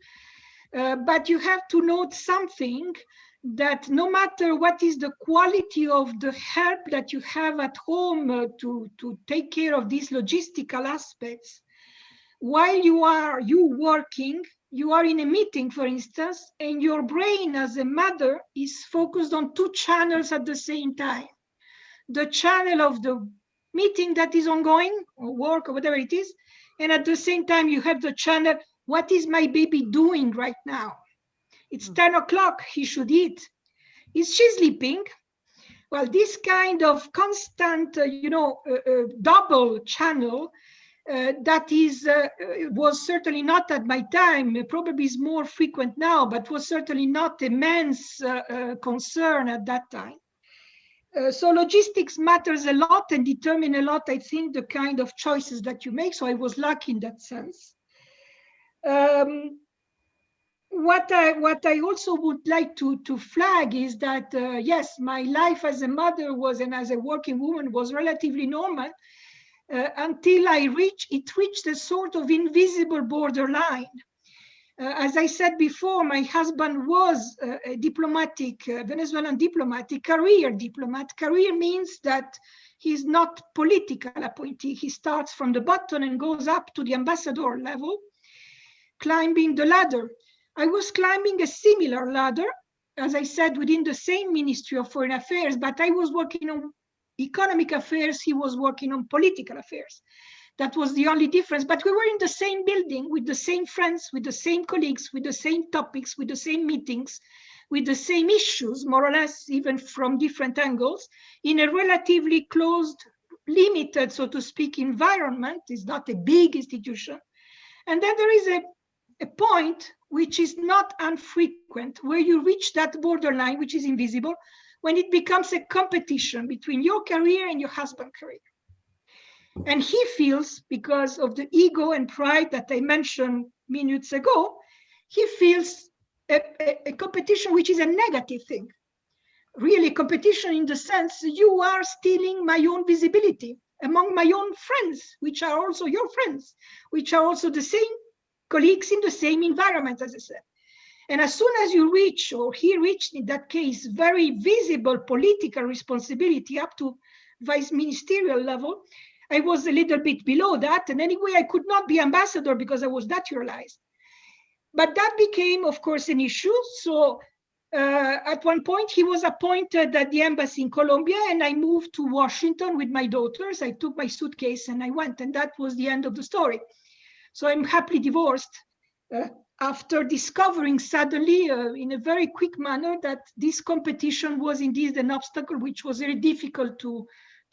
But you have to note something, that no matter what is the quality of the help that you have at home to take care of these logistical aspects, while you are working, you are in a meeting, for instance, and your brain as a mother is focused on two channels at the same time. The channel of the meeting that is ongoing, or work, or whatever it is, and at the same time you have the channel, what is my baby doing right now? It's 10 o'clock, he should eat. Is she sleeping? Well, this kind of constant, double channel that was certainly not at my time, probably is more frequent now, but was certainly not a man's concern at that time. So logistics matters a lot and determine a lot, I think, the kind of choices that you make. So I was lucky in that sense. What I also would like to flag is that, yes, my life as a mother was, and as a working woman was relatively normal until it reached a sort of invisible borderline. As I said before, my husband was a diplomatic, Venezuelan diplomat, a career diplomat. Career means that he's not political appointee. He starts from the bottom and goes up to the ambassador level, climbing the ladder. I was climbing a similar ladder, as I said, within the same Ministry of Foreign Affairs, but I was working on economic affairs, he was working on political affairs. That was the only difference, but we were in the same building with the same friends, with the same colleagues, with the same topics, with the same meetings, with the same issues, more or less, even from different angles, in a relatively closed, limited, so to speak, environment. It's not a big institution. And then there is a point which is not infrequent, where you reach that borderline, which is invisible, when it becomes a competition between your career and your husband's career. And he feels, because of the ego and pride that I mentioned minutes ago, he feels a competition which is a negative thing. Really, competition in the sense you are stealing my own visibility among my own friends, which are also your friends, which are also the same colleagues in the same environment, as I said. And as soon as you reach, or he reached in that case, very visible political responsibility up to vice ministerial level, I was a little bit below that. And anyway, I could not be ambassador because I was naturalized. But that became, of course, an issue. So at one point, he was appointed at the embassy in Colombia, and I moved to Washington with my daughters. I took my suitcase and I went, and that was the end of the story. So I'm happily divorced after discovering suddenly in a very quick manner that this competition was indeed an obstacle which was very difficult to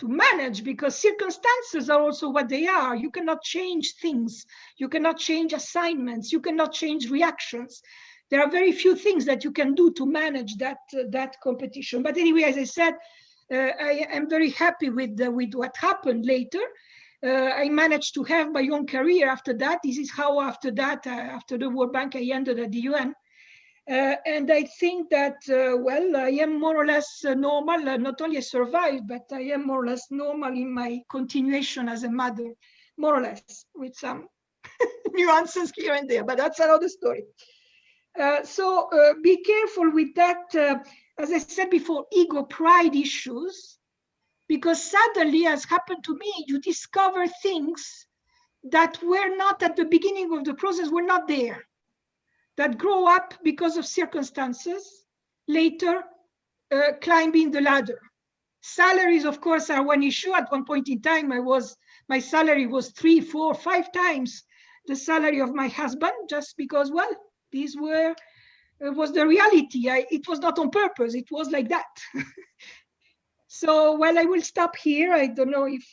manage, because circumstances are also what they are. You cannot change things. You cannot change assignments. You cannot change reactions. There are very few things that you can do to manage that competition. But anyway, as I said, I am very happy with what happened later. I managed to have my own career after that. This is how after that, after the World Bank, I ended at the UN. And I think that, well, I am more or less normal, not only I survived, but I am more or less normal in my continuation as a mother, more or less, with some nuances here and there, but that's another story. So be careful with that, as I said before, ego, pride issues, because suddenly, as happened to me, you discover things that were not at the beginning of the process, were not there, that grow up because of circumstances, later climbing the ladder. Salaries, of course, are one issue. At one point in time, my salary was 3, 4, 5 times the salary of my husband, just because, well, these was the reality. It was not on purpose, it was like that. So, well, I will stop here. I don't know if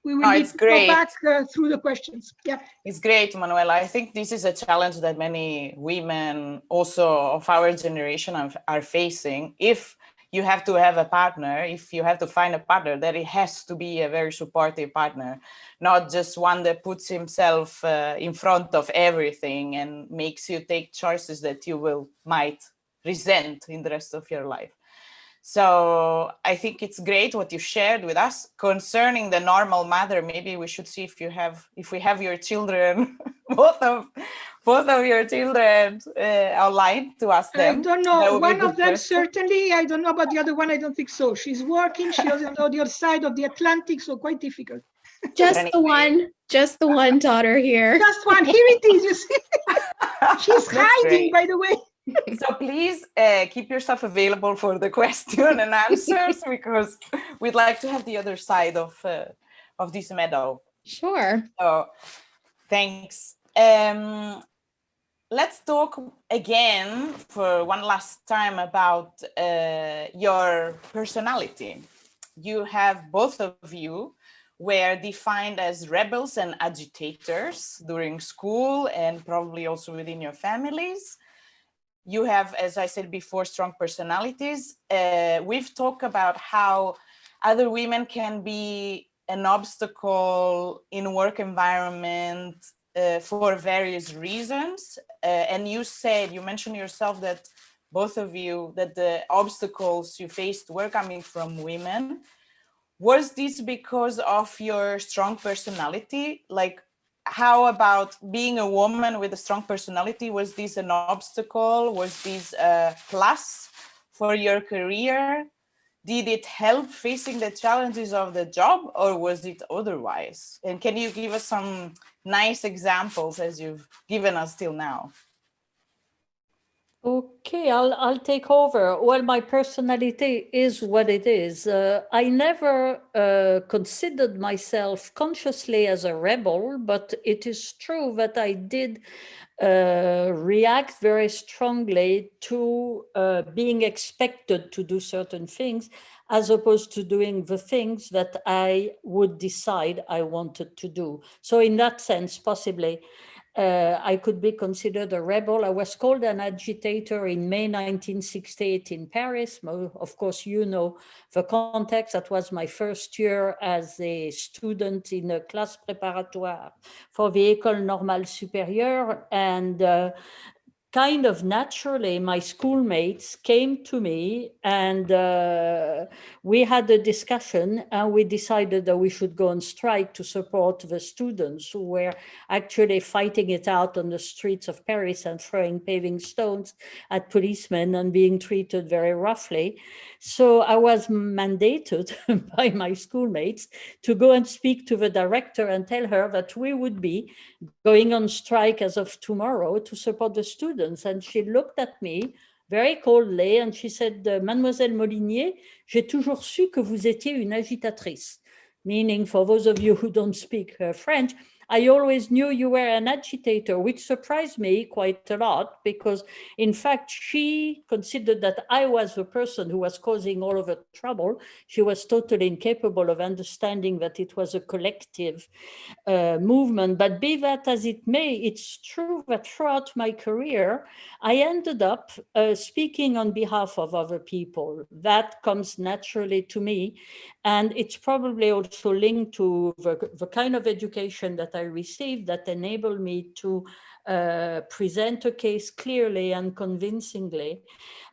we will need to go back through the questions. Yeah. It's great, Manuela. I think this is a challenge that many women also of our generation are facing. If you have to have a partner, if you have to find a partner, that it has to be a very supportive partner, not just one that puts himself in front of everything and makes you take choices that you might resent in the rest of your life. So I think it's great what you shared with us concerning the normal mother. Maybe we should see if we have your children, both of your children online to ask them. I don't know. One of them certainly. I don't know about the other one. I don't think so. She's working. She is on the other side of the Atlantic, so quite difficult. Just the one daughter here. Just one. Here it is. You see, she's hiding, by the way. So please keep yourself available for the question and answers, because we'd like to have the other side of this medal. Sure. So thanks. Let's talk again for one last time about your personality. You have, both of you were defined as rebels and agitators during school and probably also within your families. You have, as I said before, strong personalities. We've talked about how other women can be an obstacle in work environment for various reasons. And you mentioned yourself that both of you, that the obstacles you faced were coming from women. Was this because of your strong personality? Like, how about being a woman with a strong personality? Was this an obstacle? Was this a plus for your career? Did it help facing the challenges of the job, or was it otherwise? And can you give us some nice examples as you've given us till now? Okay, I'll take over. Well, my personality is what it is. I never considered myself consciously as a rebel, but it is true that I did react very strongly to being expected to do certain things, as opposed to doing the things that I would decide I wanted to do. So in that sense, possibly, I could be considered a rebel. I was called an agitator in May 1968 in Paris. Of course, you know the context. That was my first year as a student in a classe préparatoire for the École Normale Supérieure. And kind of naturally, my schoolmates came to me and we had a discussion, and we decided that we should go on strike to support the students who were actually fighting it out on the streets of Paris and throwing paving stones at policemen and being treated very roughly. So I was mandated by my schoolmates to go and speak to the director and tell her that we would be going on strike as of tomorrow to support the students. And she looked at me very coldly and she said, Mademoiselle Molinier, j'ai toujours su que vous étiez une agitatrice. Meaning, for those of you who don't speak French, I always knew you were an agitator, which surprised me quite a lot, because in fact, she considered that I was the person who was causing all of the trouble. She was totally incapable of understanding that it was a collective movement. But be that as it may, it's true that throughout my career, I ended up speaking on behalf of other people. That comes naturally to me. And it's probably also linked to the kind of education that that I received that enabled me to present a case clearly and convincingly.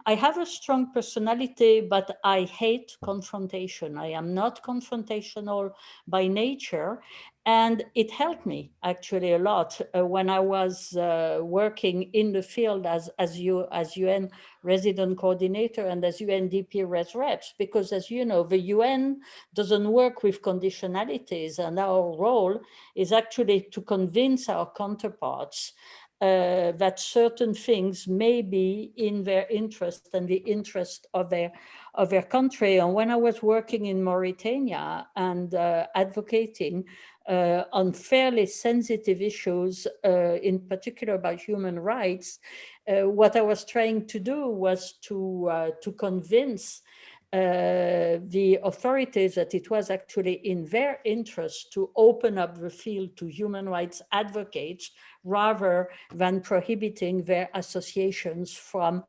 I have a strong personality, but I hate confrontation. I am not confrontational by nature. And it helped me actually a lot when I was working in the field as UN resident coordinator and as UNDP res reps, because as you know, the UN doesn't work with conditionalities, and our role is actually to convince our counterparts that certain things may be in their interest and the interest of their country. And when I was working in Mauritania and advocating on fairly sensitive issues, in particular about human rights, what I was trying to do was to convince the authorities that it was actually in their interest to open up the field to human rights advocates rather than prohibiting their associations from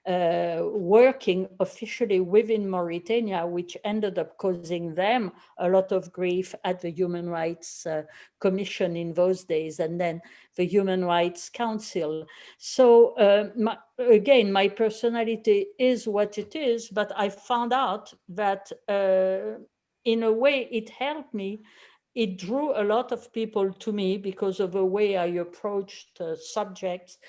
working officially within Mauritania, which ended up causing them a lot of grief at the Human Rights Commission in those days, and then the Human Rights Council. So again, my personality is what it is, but I found out that in a way it helped me. It drew a lot of people to me because of the way I approached subjects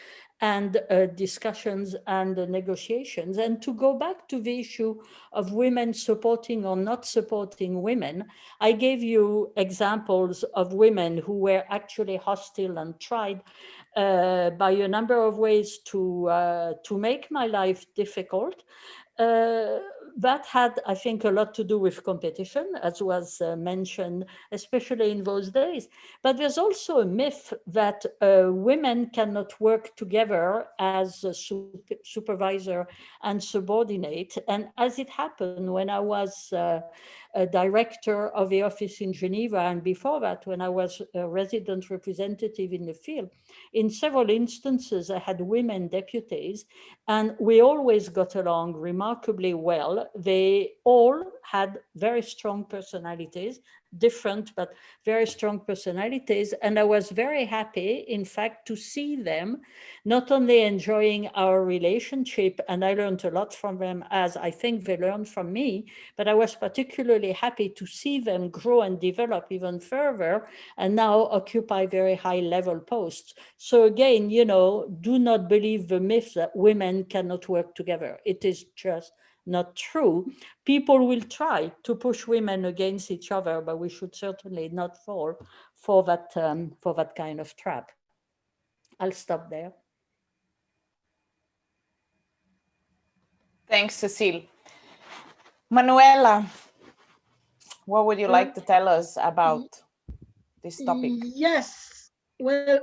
and discussions and negotiations. And to go back to the issue of women supporting or not supporting women, I gave you examples of women who were actually hostile and tried by a number of ways to make my life difficult. That had, I think, a lot to do with competition, as was mentioned, especially in those days. But there's also a myth that women cannot work together as a supervisor and subordinate. And as it happened when I was a director of the office in Geneva, and before that, when I was a resident representative in the field, in several instances, I had women deputies, and we always got along remarkably well. They all had very strong personalities, different, but very strong personalities. And I was very happy, in fact, to see them not only enjoying our relationship, and I learned a lot from them, as I think they learned from me, but I was particularly happy to see them grow and develop even further and now occupy very high level posts. So again, you know, do not believe the myth that women cannot work together. It is just not true. People will try to push women against each other, but we should certainly not fall for that kind of trap. I'll stop there. Thanks, Cécile. Manuela, what would you like to tell us about this topic? Yes. Well,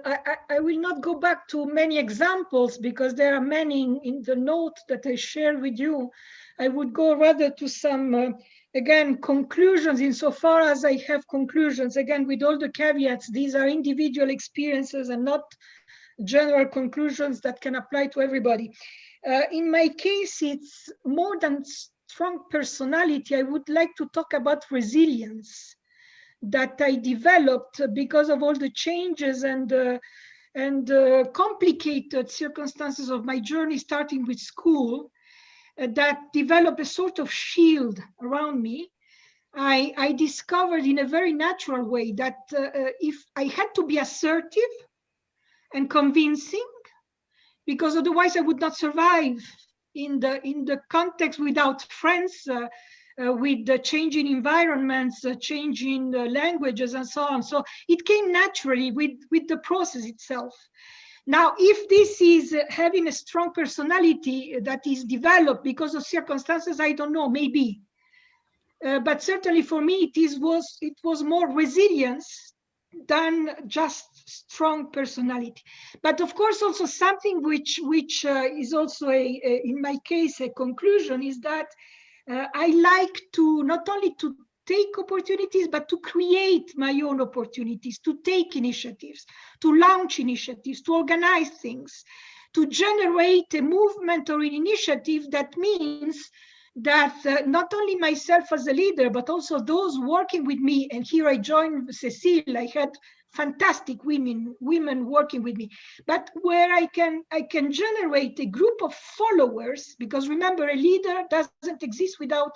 I will not go back to many examples because there are many in the note that I shared with you. I would go rather to some, again, conclusions insofar as I have conclusions. Again, with all the caveats, these are individual experiences and not general conclusions that can apply to everybody. In my case, it's more than strong personality. I would like to talk about resilience that I developed because of all the changes and complicated circumstances of my journey, starting with school, that developed a sort of shield around me. I discovered in a very natural way that if I had to be assertive and convincing, because otherwise I would not survive in the context without friends, with the changing environments, changing languages and so on. So it came naturally with the process itself. Now, if this is having a strong personality that is developed because of circumstances, I don't know, maybe. But certainly for me, it was more resilience than just strong personality. But of course, also something which is also in my case a conclusion is that I like to not only to take opportunities, but to create my own opportunities, to take initiatives, to launch initiatives, to organize things, to generate a movement or an initiative that means that not only myself as a leader, but also those working with me, and here I join Cécile, I had fantastic women working with me, but where I can generate a group of followers, because remember, a leader doesn't exist without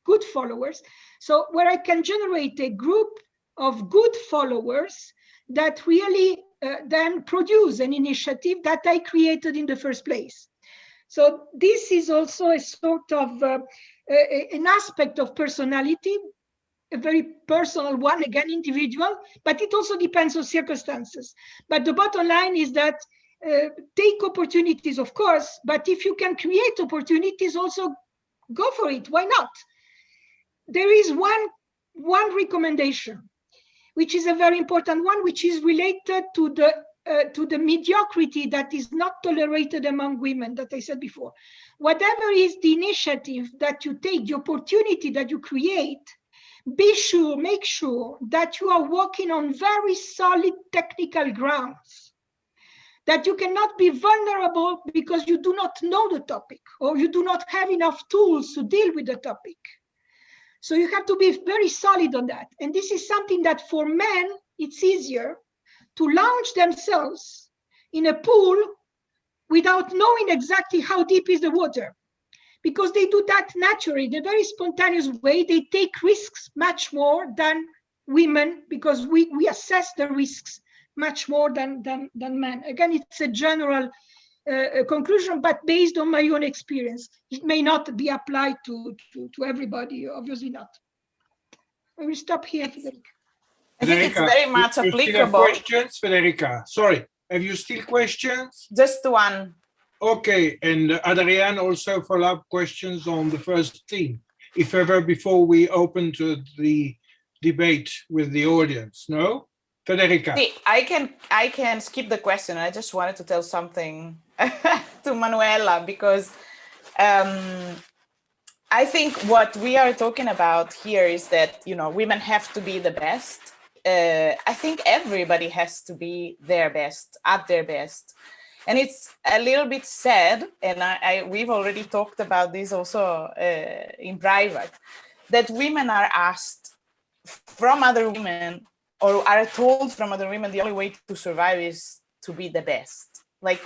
good followers. So where I can generate a group of good followers that really then produce an initiative that I created in the first place. So this is also a sort of an aspect of personality, a very personal one, again, individual, but it also depends on circumstances. But the bottom line is that take opportunities, of course, but if you can create opportunities, also go for it. Why not? There is one recommendation, which is a very important one, which is related to the mediocrity that is not tolerated among women that I said before. Whatever is the initiative that you take, the opportunity that you create, make sure that you are walking on very solid technical grounds, that you cannot be vulnerable because you do not know the topic or you do not have enough tools to deal with the topic. So you have to be very solid on that. And this is something that for men, it's easier to launch themselves in a pool without knowing exactly how deep is the water, because they do that naturally, in a very spontaneous way. They take risks much more than women, because we assess the risks much more than men. Again, it's a general conclusion, but based on my own experience. It may not be applied to everybody, obviously not. I will stop here, Federica. I think it's very much you applicable. Still have questions, Federica? Sorry, have you still questions? Just one. Okay, and Adriane also follow-up questions on the first theme, if ever, before we open to the debate with the audience. No? Federica. See, I can skip the question. I just wanted to tell something to Manuela, because I think what we are talking about here is that, you know, women have to be the best. I think everybody has to be their best, at their best. And it's a little bit sad, and we've already talked about this also in private, that women are asked from other women, or are told from other women, the only way to survive is to be the best. Like,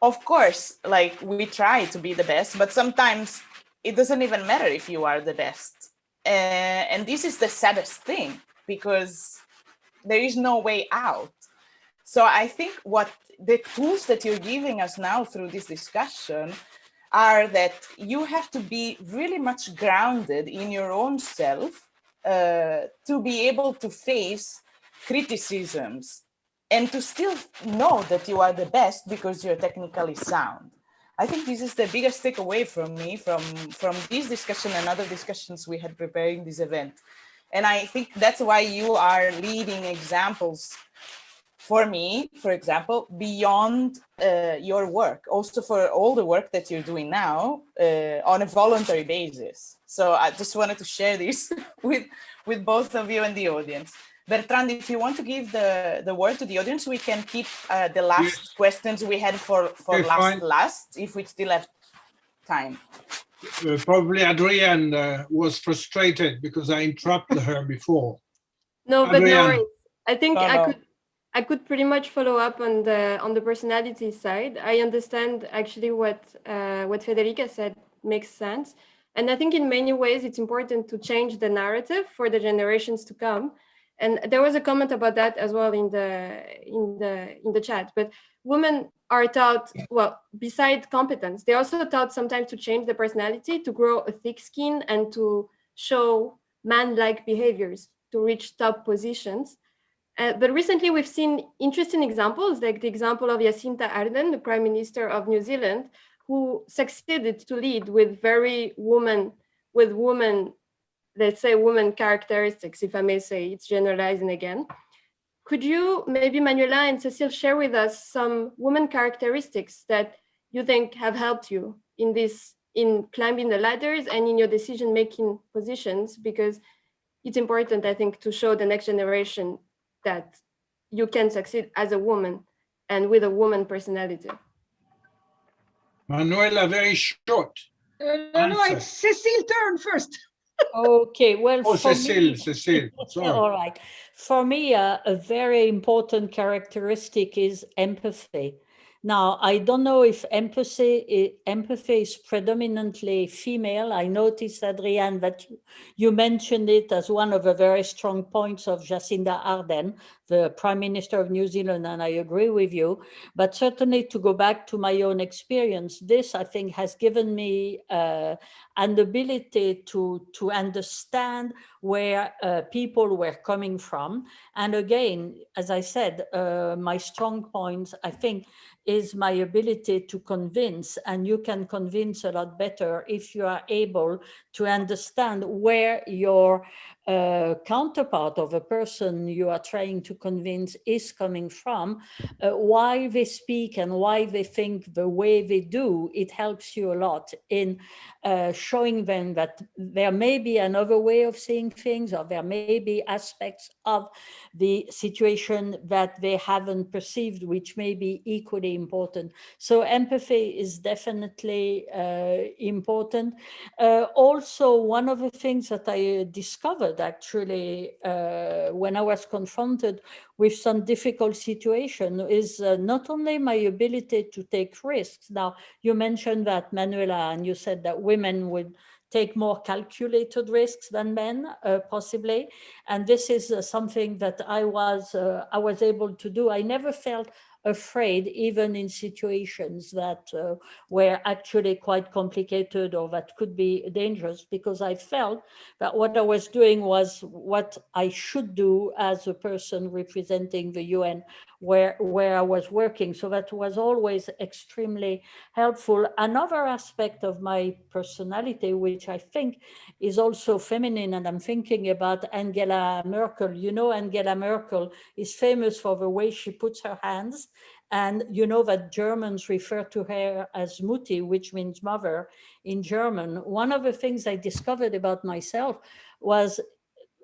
of course, like, we try to be the best, but sometimes it doesn't even matter if you are the best. And this is the saddest thing, because there is no way out. So I think what the tools that you're giving us now through this discussion are that you have to be really much grounded in your own self to be able to face criticisms and to still know that you are the best because you're technically sound. I think this is the biggest takeaway from me from this discussion and other discussions we had preparing this event. And I think that's why you are leading examples for me, for example, beyond your work, also for all the work that you're doing now on a voluntary basis. So I just wanted to share this with both of you and the audience. Bertrand, if you want to give the word to the audience, we can keep the last questions we had for last, if we still have time. Probably Adriane was frustrated because I interrupted her before. No, but Adriane. no worries. I think I could pretty much follow up on the personality side. I understand actually what Federica said makes sense, and I think in many ways it's important to change the narrative for the generations to come. And there was a comment about that as well in the chat. But women are taught, well, besides competence, they're also taught sometimes to change the personality, to grow a thick skin, and to show man-like behaviors to reach top positions. But recently we've seen interesting examples, like the example of Jacinta Ardern, the Prime Minister of New Zealand, who succeeded to lead with very woman, let's say woman characteristics, if I may say, it's generalizing again. Could you, maybe Manuela and Cécile, share with us some woman characteristics that you think have helped you in climbing the ladders and in your decision-making positions? Because it's important, I think, to show the next generation that you can succeed as a woman and with a woman personality. Manuela, very short. No, it's Cécile's turn first. Okay, well, Oh, for Cécile, me, Cécile, sorry. all right. For me, a very important characteristic is empathy. Now, I don't know if empathy is predominantly female. I noticed, Adriane, that you mentioned it as one of the very strong points of Jacinda Ardern, the Prime Minister of New Zealand, and I agree with you. But certainly, to go back to my own experience, this, I think, has given me an ability to understand where people were coming from. And again, as I said, my strong points, I think, is my ability to convince, and you can convince a lot better if you are able to understand where your counterpart of a person you are trying to convince is coming from, why they speak and why they think the way they do. It helps you a lot in showing them that there may be another way of seeing things, or there may be aspects of the situation that they haven't perceived, which may be equally important. So empathy is definitely important. Also, one of the things that I discovered actually when I was confronted with some difficult situation is not only my ability to take risks. Now, you mentioned that, Manuela, and you said that women would take more calculated risks than men, possibly. And this is something that I was able to do. I never felt afraid, even in situations that were actually quite complicated or that could be dangerous, because I felt that what I was doing was what I should do as a person representing the UN where I was working. So that was always extremely helpful. Another aspect of my personality, which I think is also feminine, and I'm thinking about Angela Merkel. You know, Angela Merkel is famous for the way she puts her hands. And you know that Germans refer to her as Mutti, which means mother in German. One of the things I discovered about myself was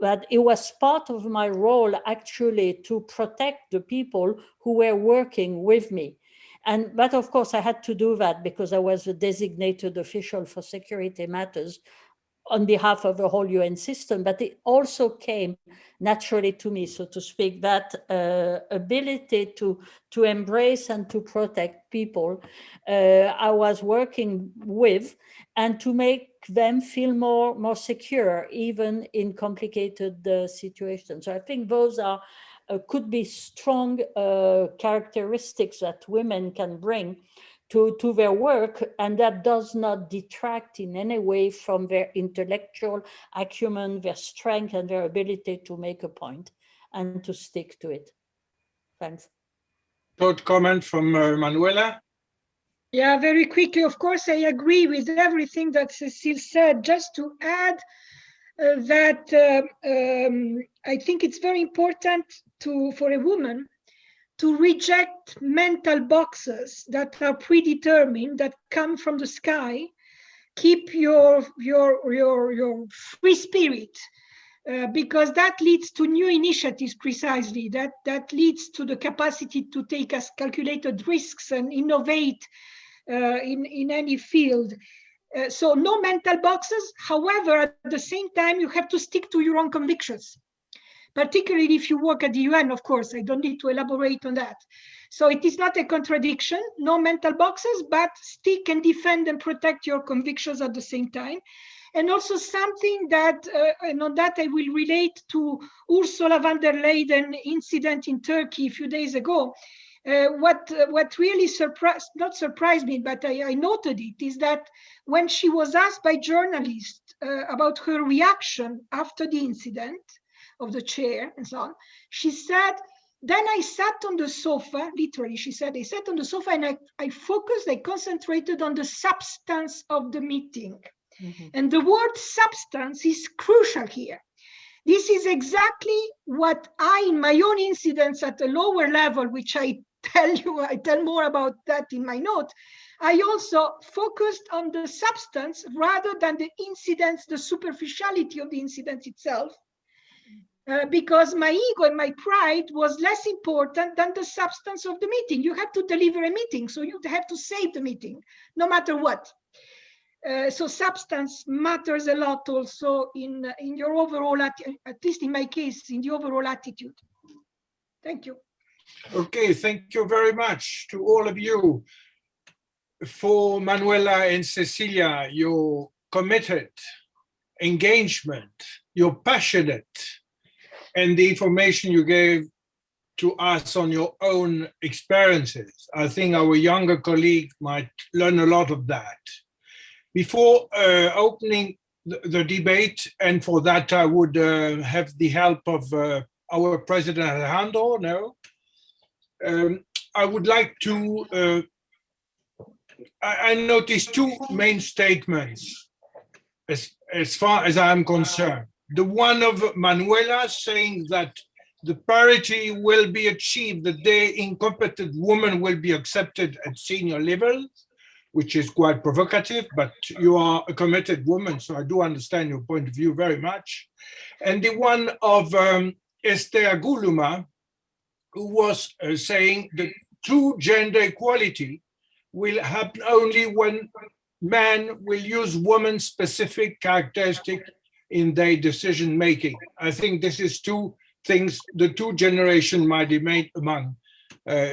that it was part of my role actually to protect the people who were working with me. But of course I had to do that because I was a designated official for security matters on behalf of the whole UN system, but it also came naturally to me, so to speak, that ability to embrace and to protect people I was working with, and to make them feel more secure, even in complicated situations. So I think those are could be strong characteristics that women can bring to their work, and that does not detract in any way from their intellectual acumen, their strength, and their ability to make a point and to stick to it. Thanks. Short comment from Manuela. Yeah, very quickly. Of course, I agree with everything that Cécile said. Just to add that I think it's very important for a woman to reject mental boxes that are predetermined, that come from the sky. Keep your free spirit, because that leads to new initiatives precisely. That leads to the capacity to take as calculated risks and innovate in any field. So no mental boxes. However, at the same time, you have to stick to your own convictions. Particularly if you work at the UN, of course, I don't need to elaborate on that. So it is not a contradiction, no mental boxes, but stick and defend and protect your convictions at the same time. And also something that, and on that I will relate to Ursula von der Leyden incident in Turkey a few days ago. What really not surprised me, but I noted it, is that when she was asked by journalists about her reaction after the incident, of the chair and so on, she said, then I sat on the sofa, literally she said, I sat on the sofa and I focused, I concentrated on the substance of the meeting. Mm-hmm. And the word substance is crucial here. This is exactly what I, in my own incidents at a lower level, which I tell more about that in my note, I also focused on the substance rather than the incidents, the superficiality of the incident itself. Because my ego and my pride was less important than the substance of the meeting. You have to deliver a meeting, so you have to save the meeting, no matter what. So substance matters a lot also in your overall, at least in my case, in the overall attitude. Thank you. Okay, thank you very much to all of you. For Manuela and Cecilia, your committed engagement, you're passionate, and the information you gave to us on your own experiences. I think our younger colleague might learn a lot of that. Before opening the debate, and for that I would have the help of our President Alejandro, no? I would like to, I noticed two main statements as far as I'm concerned. The one of Manuela saying that the parity will be achieved the day incompetent women will be accepted at senior level, which is quite provocative, but you are a committed woman, so I do understand your point of view very much. And the one of Esther Guluma, who was saying that true gender equality will happen only when men will use woman-specific characteristics in their decision-making. I think this is two things the two generations might debate among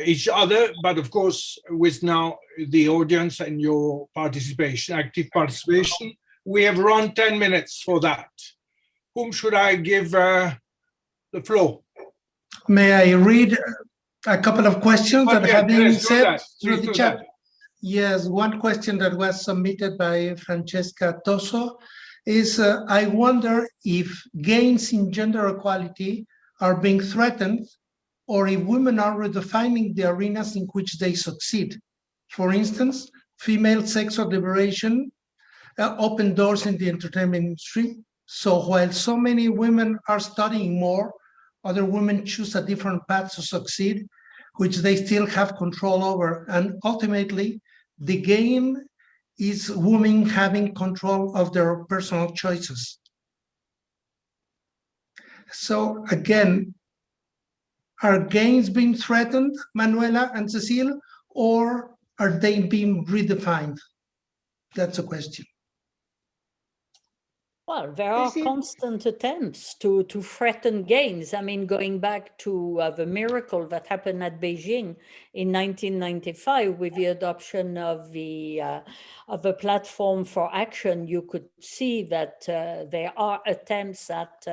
each other, but of course, with now the audience and your participation, active participation, we have run 10 minutes for that. Whom should I give the floor? May I read a couple of questions that have been said through the chat? Yes, one question that was submitted by Francesca Toso is, I wonder if gains in gender equality are being threatened, or if women are redefining the arenas in which they succeed. For instance, female sexual liberation opened doors in the entertainment industry. So while so many women are studying more, other women choose a different path to succeed, which they still have control over. And ultimately, the game is women having control of their personal choices. So again, are gains being threatened, Manuela and Cecile, or are they being redefined? That's a question. Well, there are constant attempts to threaten gains. I mean, going back to the miracle that happened at Beijing in 1995 with the adoption of the platform for action, you could see that there are attempts at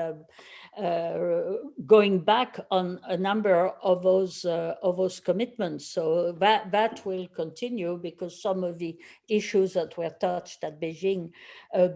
going back on a number of those commitments. So that will continue, because some of the issues that were touched at Beijing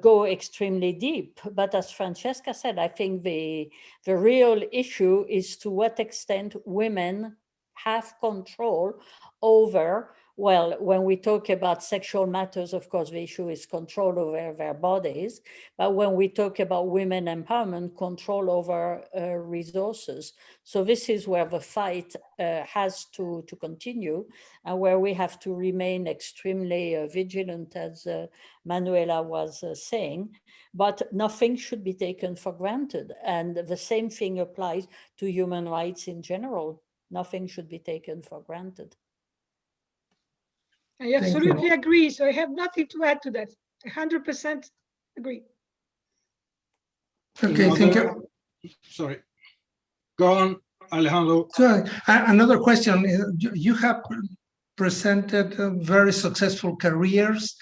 go extremely deep. But as Francesca said, I think the real issue is to what extent women have control over, well, when we talk about sexual matters, of course, the issue is control over their bodies. But when we talk about women empowerment, control over resources. So this is where the fight has to continue, and where we have to remain extremely vigilant, as Manuela was saying. But nothing should be taken for granted. And the same thing applies to human rights in general. Nothing should be taken for granted. I absolutely agree. So I have nothing to add to that. 100% agree. Okay, thank you. Sorry. Go on, Alejandro. So another question. You have presented very successful careers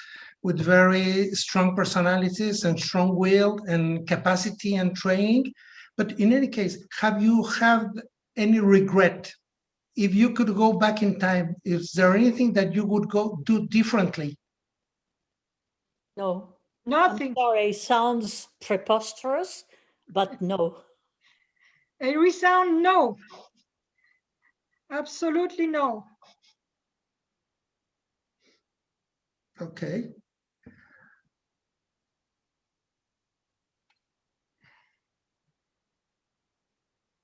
with very strong personalities and strong will and capacity and training. But in any case, have you had any regret? If you could go back in time, is there anything that you would do differently? No. Nothing. I'm sorry, sounds preposterous, but no. A resound no. Absolutely no. Okay.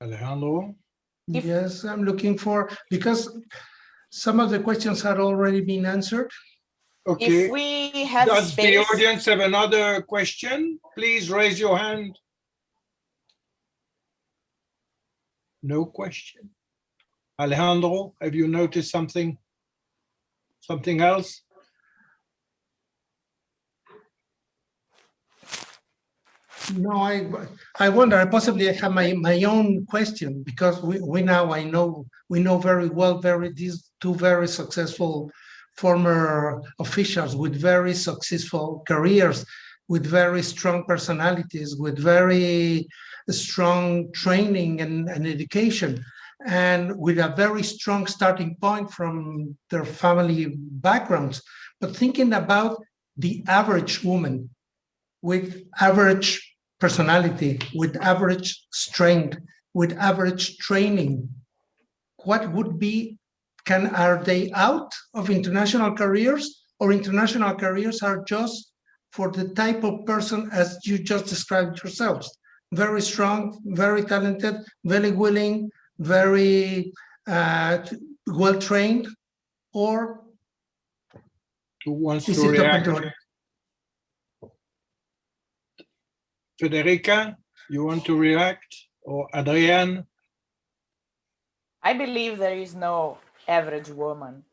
Alejandro? Yes, I'm looking for, because some of the questions had already been answered. Okay. If we have Does space, the audience have another question? Please raise your hand. No question. Alejandro, have you noticed something else? No, I wonder. Possibly I have my own question, because we know very well these two very successful former officials with very successful careers, with very strong personalities, with very strong training and education, and with a very strong starting point from their family backgrounds. But thinking about the average woman with average personality, with average strength, with average training, what would be, are they out of international careers, or international careers are just for the type of person as you just described yourselves? Very strong, very talented, very willing, very well trained, or Who wants is to it open react? to? Federica, you want to react? Or Adriane? I believe there is no average woman.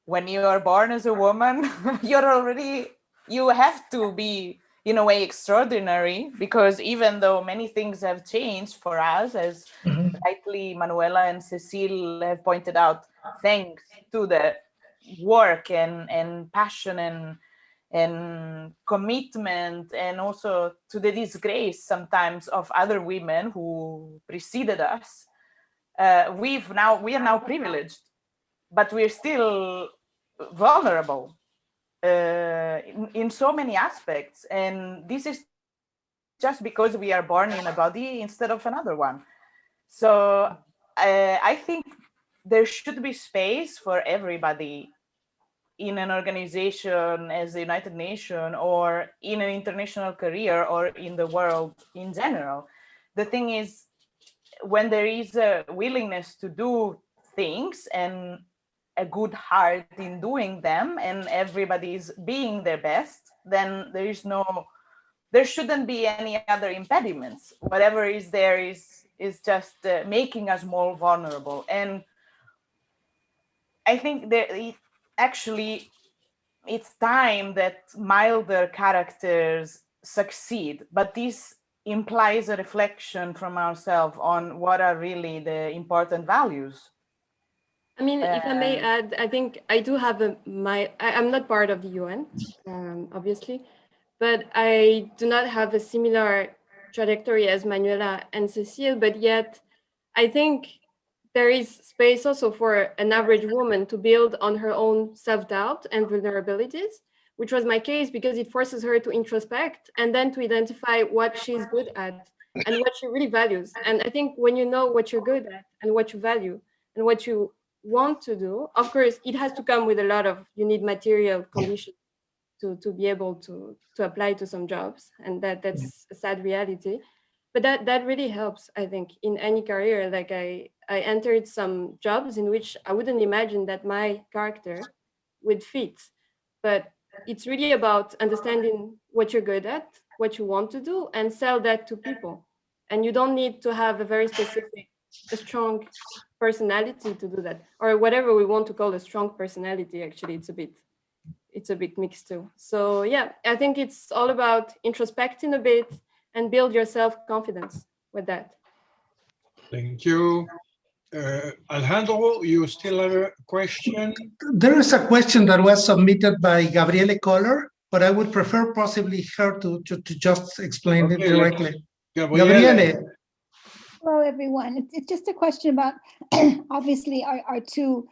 When you are born as a woman, you have to be, in a way, extraordinary, because even though many things have changed for us, as rightly Manuela and Cécile have pointed out, thanks to the work and passion and commitment, and also to the disgrace sometimes of other women who preceded us, we are now privileged, but we're still vulnerable in so many aspects, and this is just because we are born in a body instead of another one. So I think there should be space for everybody in an organization as the United Nations, or in an international career, or in the world in general. The thing is, when there is a willingness to do things and a good heart in doing them, and everybody's being their best, then there shouldn't be any other impediments. Whatever is there is just making us more vulnerable. And I think actually it's time that milder characters succeed, but this implies a reflection from ourselves on what are really the important values. I mean, if I may add, I think I do have I'm not part of the UN, obviously, but I do not have a similar trajectory as Manuela and Cécile, but yet I think there is space also for an average woman to build on her own self-doubt and vulnerabilities, which was my case, because it forces her to introspect and then to identify what she's good at and what she really values. And I think when you know what you're good at and what you value and what you want to do, of course, it has to come with a lot of, you need material conditions to be able to apply to some jobs. And that's a sad reality. But that really helps, I think, in any career. Like I entered some jobs in which I wouldn't imagine that my character would fit. But it's really about understanding what you're good at, what you want to do, and sell that to people. And you don't need to have a strong personality to do that, or whatever we want to call a strong personality. Actually, it's a bit mixed too. So yeah, I think it's all about introspecting a bit and build your self-confidence with that. Thank you. Alejandro, you still have a question? There is a question that was submitted by Gabriele Kohler, but I would prefer possibly her to just explain it directly. Gabriele. Hello, everyone. It's just a question about, obviously, our two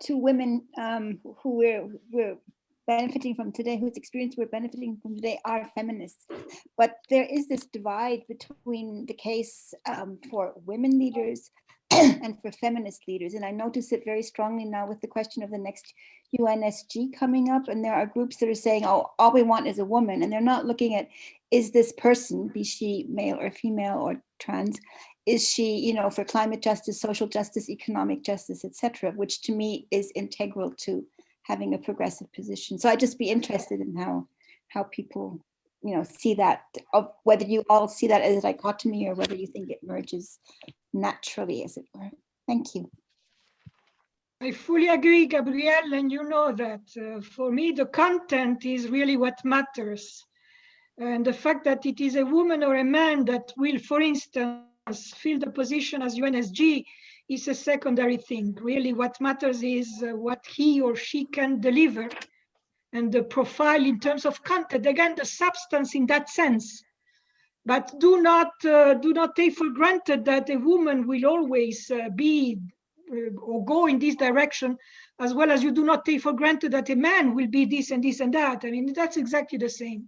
women who we're benefiting from today, whose experience we're benefiting from today, are feminists. But there is this divide between the case for women leaders and for feminist leaders. And I notice it very strongly now with the question of the next UNSG coming up. And there are groups that are saying, oh, all we want is a woman. And they're not looking at, is this person, be she male or female or trans, is she, for climate justice, social justice, economic justice, etc., which to me is integral to having a progressive position. So I'd just be interested in how people, see that, whether you all see that as a dichotomy or whether you think it merges naturally, as it were. Thank you. I fully agree, Gabrielle, and you know that for me, the content is really what matters. And the fact that it is a woman or a man that will, for instance, fill the position as UNSG is a secondary thing. Really, what matters is what he or she can deliver, and the profile in terms of content, again, the substance in that sense. But do not take for granted that a woman will always be or go in this direction, as well as you do not take for granted that a man will be this and this and that. I mean, that's exactly the same.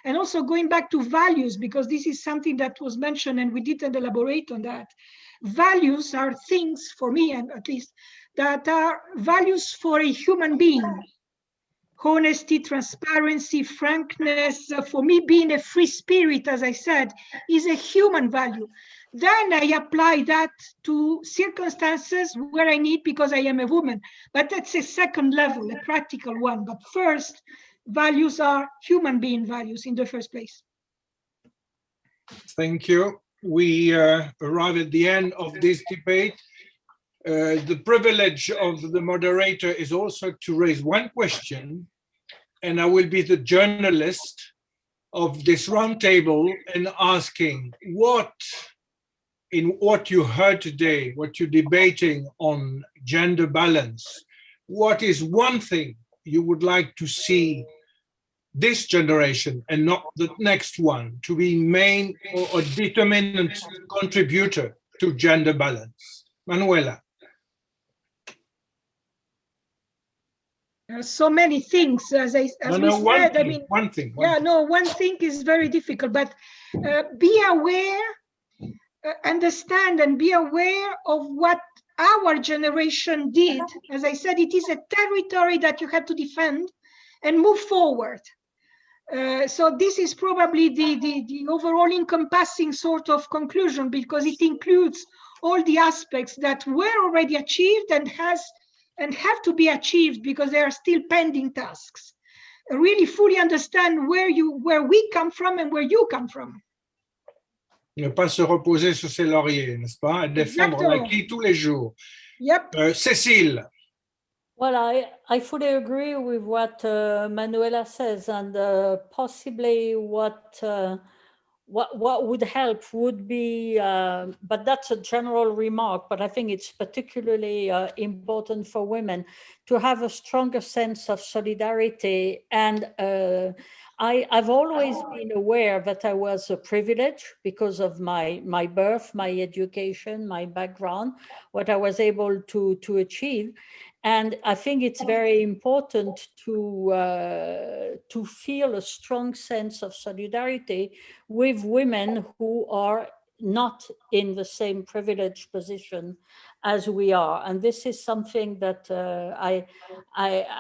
And also going back to values, because this is something that was mentioned and we didn't elaborate on that. Values are things, for me at least, that are values for a human being. Honesty, transparency, frankness, for me being a free spirit, as I said, is a human value. Then I apply that to circumstances where I need because I am a woman. But that's a second level, a practical one. But first, values are human being values in the first place. Thank you. We arrive at the end of this debate. The privilege of the moderator is also to raise one question, and I will be the journalist of this roundtable and asking in what you heard today, what you're debating on gender balance, what is one thing you would like to see this generation and not the next one to be main or determinant contributor to gender balance? Manuela. So many things, as we said. I mean, one thing. One thing is very difficult, but be aware, understand and be aware of what our generation did. As I said, it is a territory that you have to defend and move forward. So this is probably the overall encompassing sort of conclusion, because it includes all the aspects that were already achieved and have to be achieved, because there are still pending tasks. Really fully understand where we come from and where you come from. Ne pas se reposer sur ses lauriers, n'est-ce pas? Défendre l'acquis tous les jours. Yep. Cécile. Well, I fully agree with what Manuela says, and possibly what would help would be, but that's a general remark, but I think it's particularly important for women to have a stronger sense of solidarity. And I've always been aware that I was a privilege because of my birth, my education, my background, what I was able to achieve. And I think it's very important to feel a strong sense of solidarity with women who are not in the same privileged position as we are. And this is something that I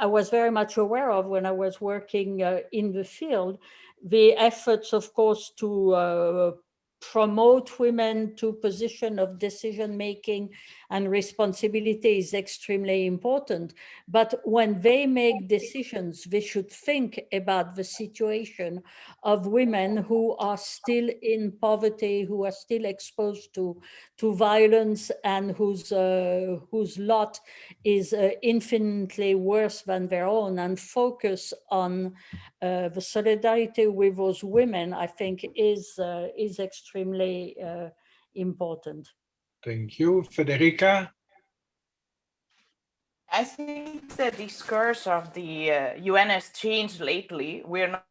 was very much aware of when I was working in the field. The efforts, of course, to promote women to position of decision-making and responsibility is extremely important. But when they make decisions, they should think about the situation of women who are still in poverty, who are still exposed to violence, and whose lot is infinitely worse than their own, and focus on the solidarity with those women, I think is extremely important. Thank you. Federica? I think the discourse of the UN has changed lately. We're not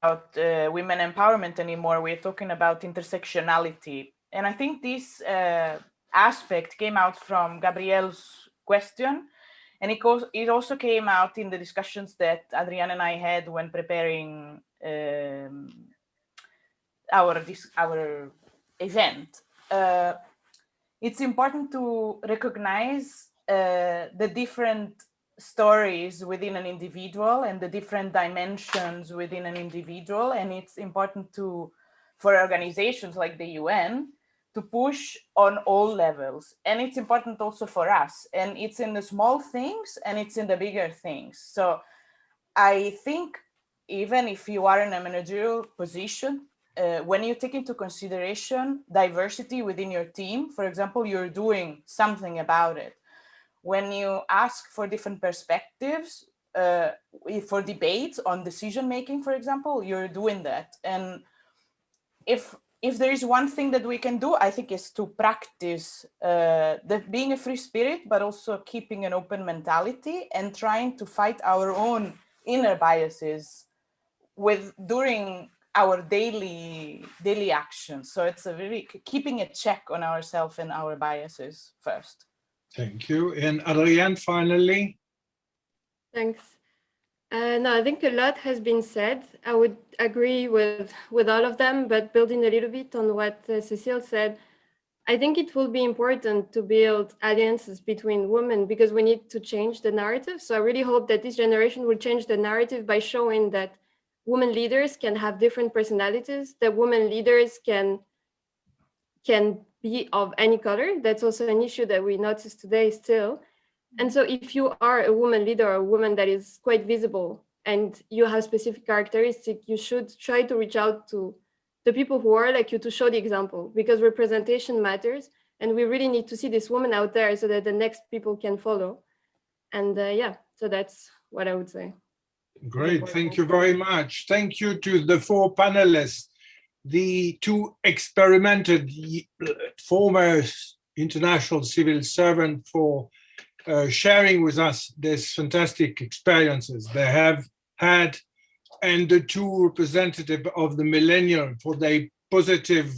about women empowerment anymore. We're talking about intersectionality. And I think this aspect came out from Gabrielle's question. And it also came out in the discussions that Adriane and I had when preparing our event. It's important to recognize the different stories within an individual and the different dimensions within an individual. And it's important for organizations like the UN to push on all levels. And it's important also for us. And it's in the small things and it's in the bigger things. So I think even if you are in a managerial position, when you take into consideration diversity within your team, for example, you're doing something about it. When you ask for different perspectives, for debates on decision making, for example, you're doing that. And if there is one thing that we can do, I think, is to practice that being a free spirit, but also keeping an open mentality and trying to fight our own inner biases during our daily actions. So it's a very keeping a check on ourselves and our biases first. Thank you. And Adriane, finally. Thanks. No, I think a lot has been said. I would agree with all of them, but building a little bit on what Cécile said, I think it will be important to build alliances between women because we need to change the narrative. So I really hope that this generation will change the narrative by showing that women leaders can have different personalities, that women leaders can be of any color. That's also an issue that we notice today still. And so if you are a woman leader or a woman that is quite visible and you have specific characteristics, you should try to reach out to the people who are like you to show the example, because representation matters. And we really need to see this woman out there so that the next people can follow. And yeah, so that's what I would say. Great, thank you very much. Thank you to the 4 panelists, the 2 experimented former international civil servants for sharing with us these fantastic experiences they have had, and the 2 representatives of the millennial for their positive,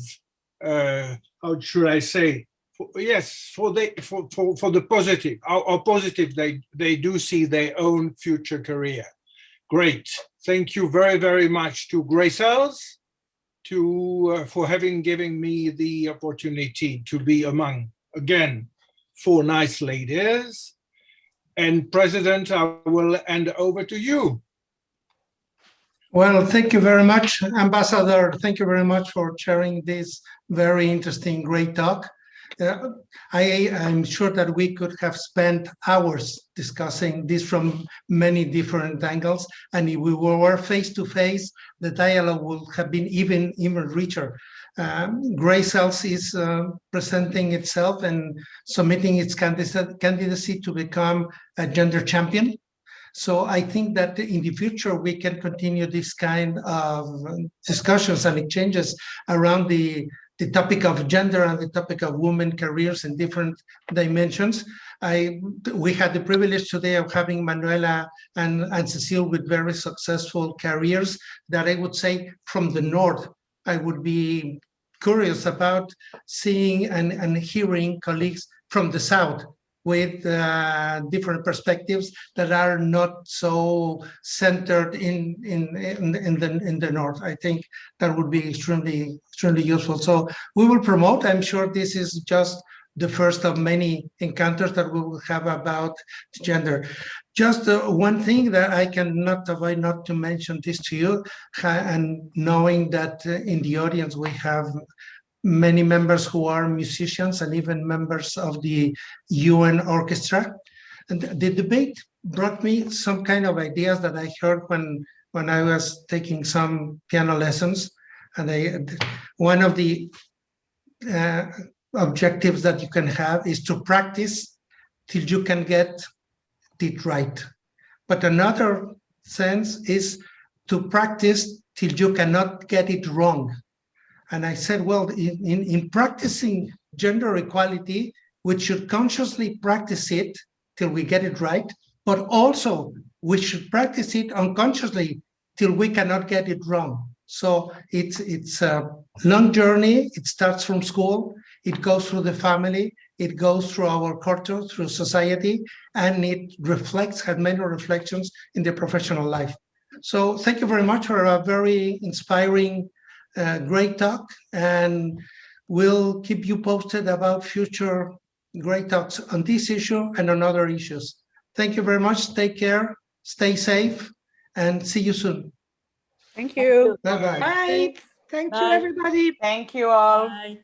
how should I say, for the positive, how positive they do see their own future career. Great. Thank you very, very much to Greycells for given me the opportunity to be among, again, 4 nice ladies. And President, I will hand over to you. Well, thank you very much, Ambassador. Thank you very much for sharing this very interesting, great talk. I'm sure that we could have spent hours discussing this from many different angles, and if we were face to face, the dialogue would have been even richer. Greycells is presenting itself and submitting its candidacy to become a gender champion. So I think that in the future, we can continue this kind of discussions and exchanges around the topic of gender and the topic of women careers in different dimensions. We had the privilege today of having Manuela and Cécile with very successful careers that I would say from the North. I would be curious about seeing and hearing colleagues from the South with different perspectives that are not so centered in the North. I think that would be extremely useful. So we will promote. I'm sure this is just the first of many encounters that we will have about gender. Just one thing that I cannot avoid not to mention this to you, and knowing that in the audience we have many members who are musicians and even members of the UN orchestra. And the debate brought me some kind of ideas that I heard when I was taking some piano lessons. And one of the objectives that you can have is to practice till you can get it right. But another sense is to practice till you cannot get it wrong. And I said, well, in practicing gender equality, we should consciously practice it till we get it right, but also we should practice it unconsciously till we cannot get it wrong. So it's a long journey. It starts from school, it goes through the family, it goes through our culture, through society, and it has many reflections in the professional life. So thank you very much for a very inspiring great talk, and we'll keep you posted about future great talks on this issue and on other issues. Thank you very much. Take care, stay safe, and see you soon. Thank you. Bye-bye. Bye. Thank you, Bye. everybody. Thank you all. Bye.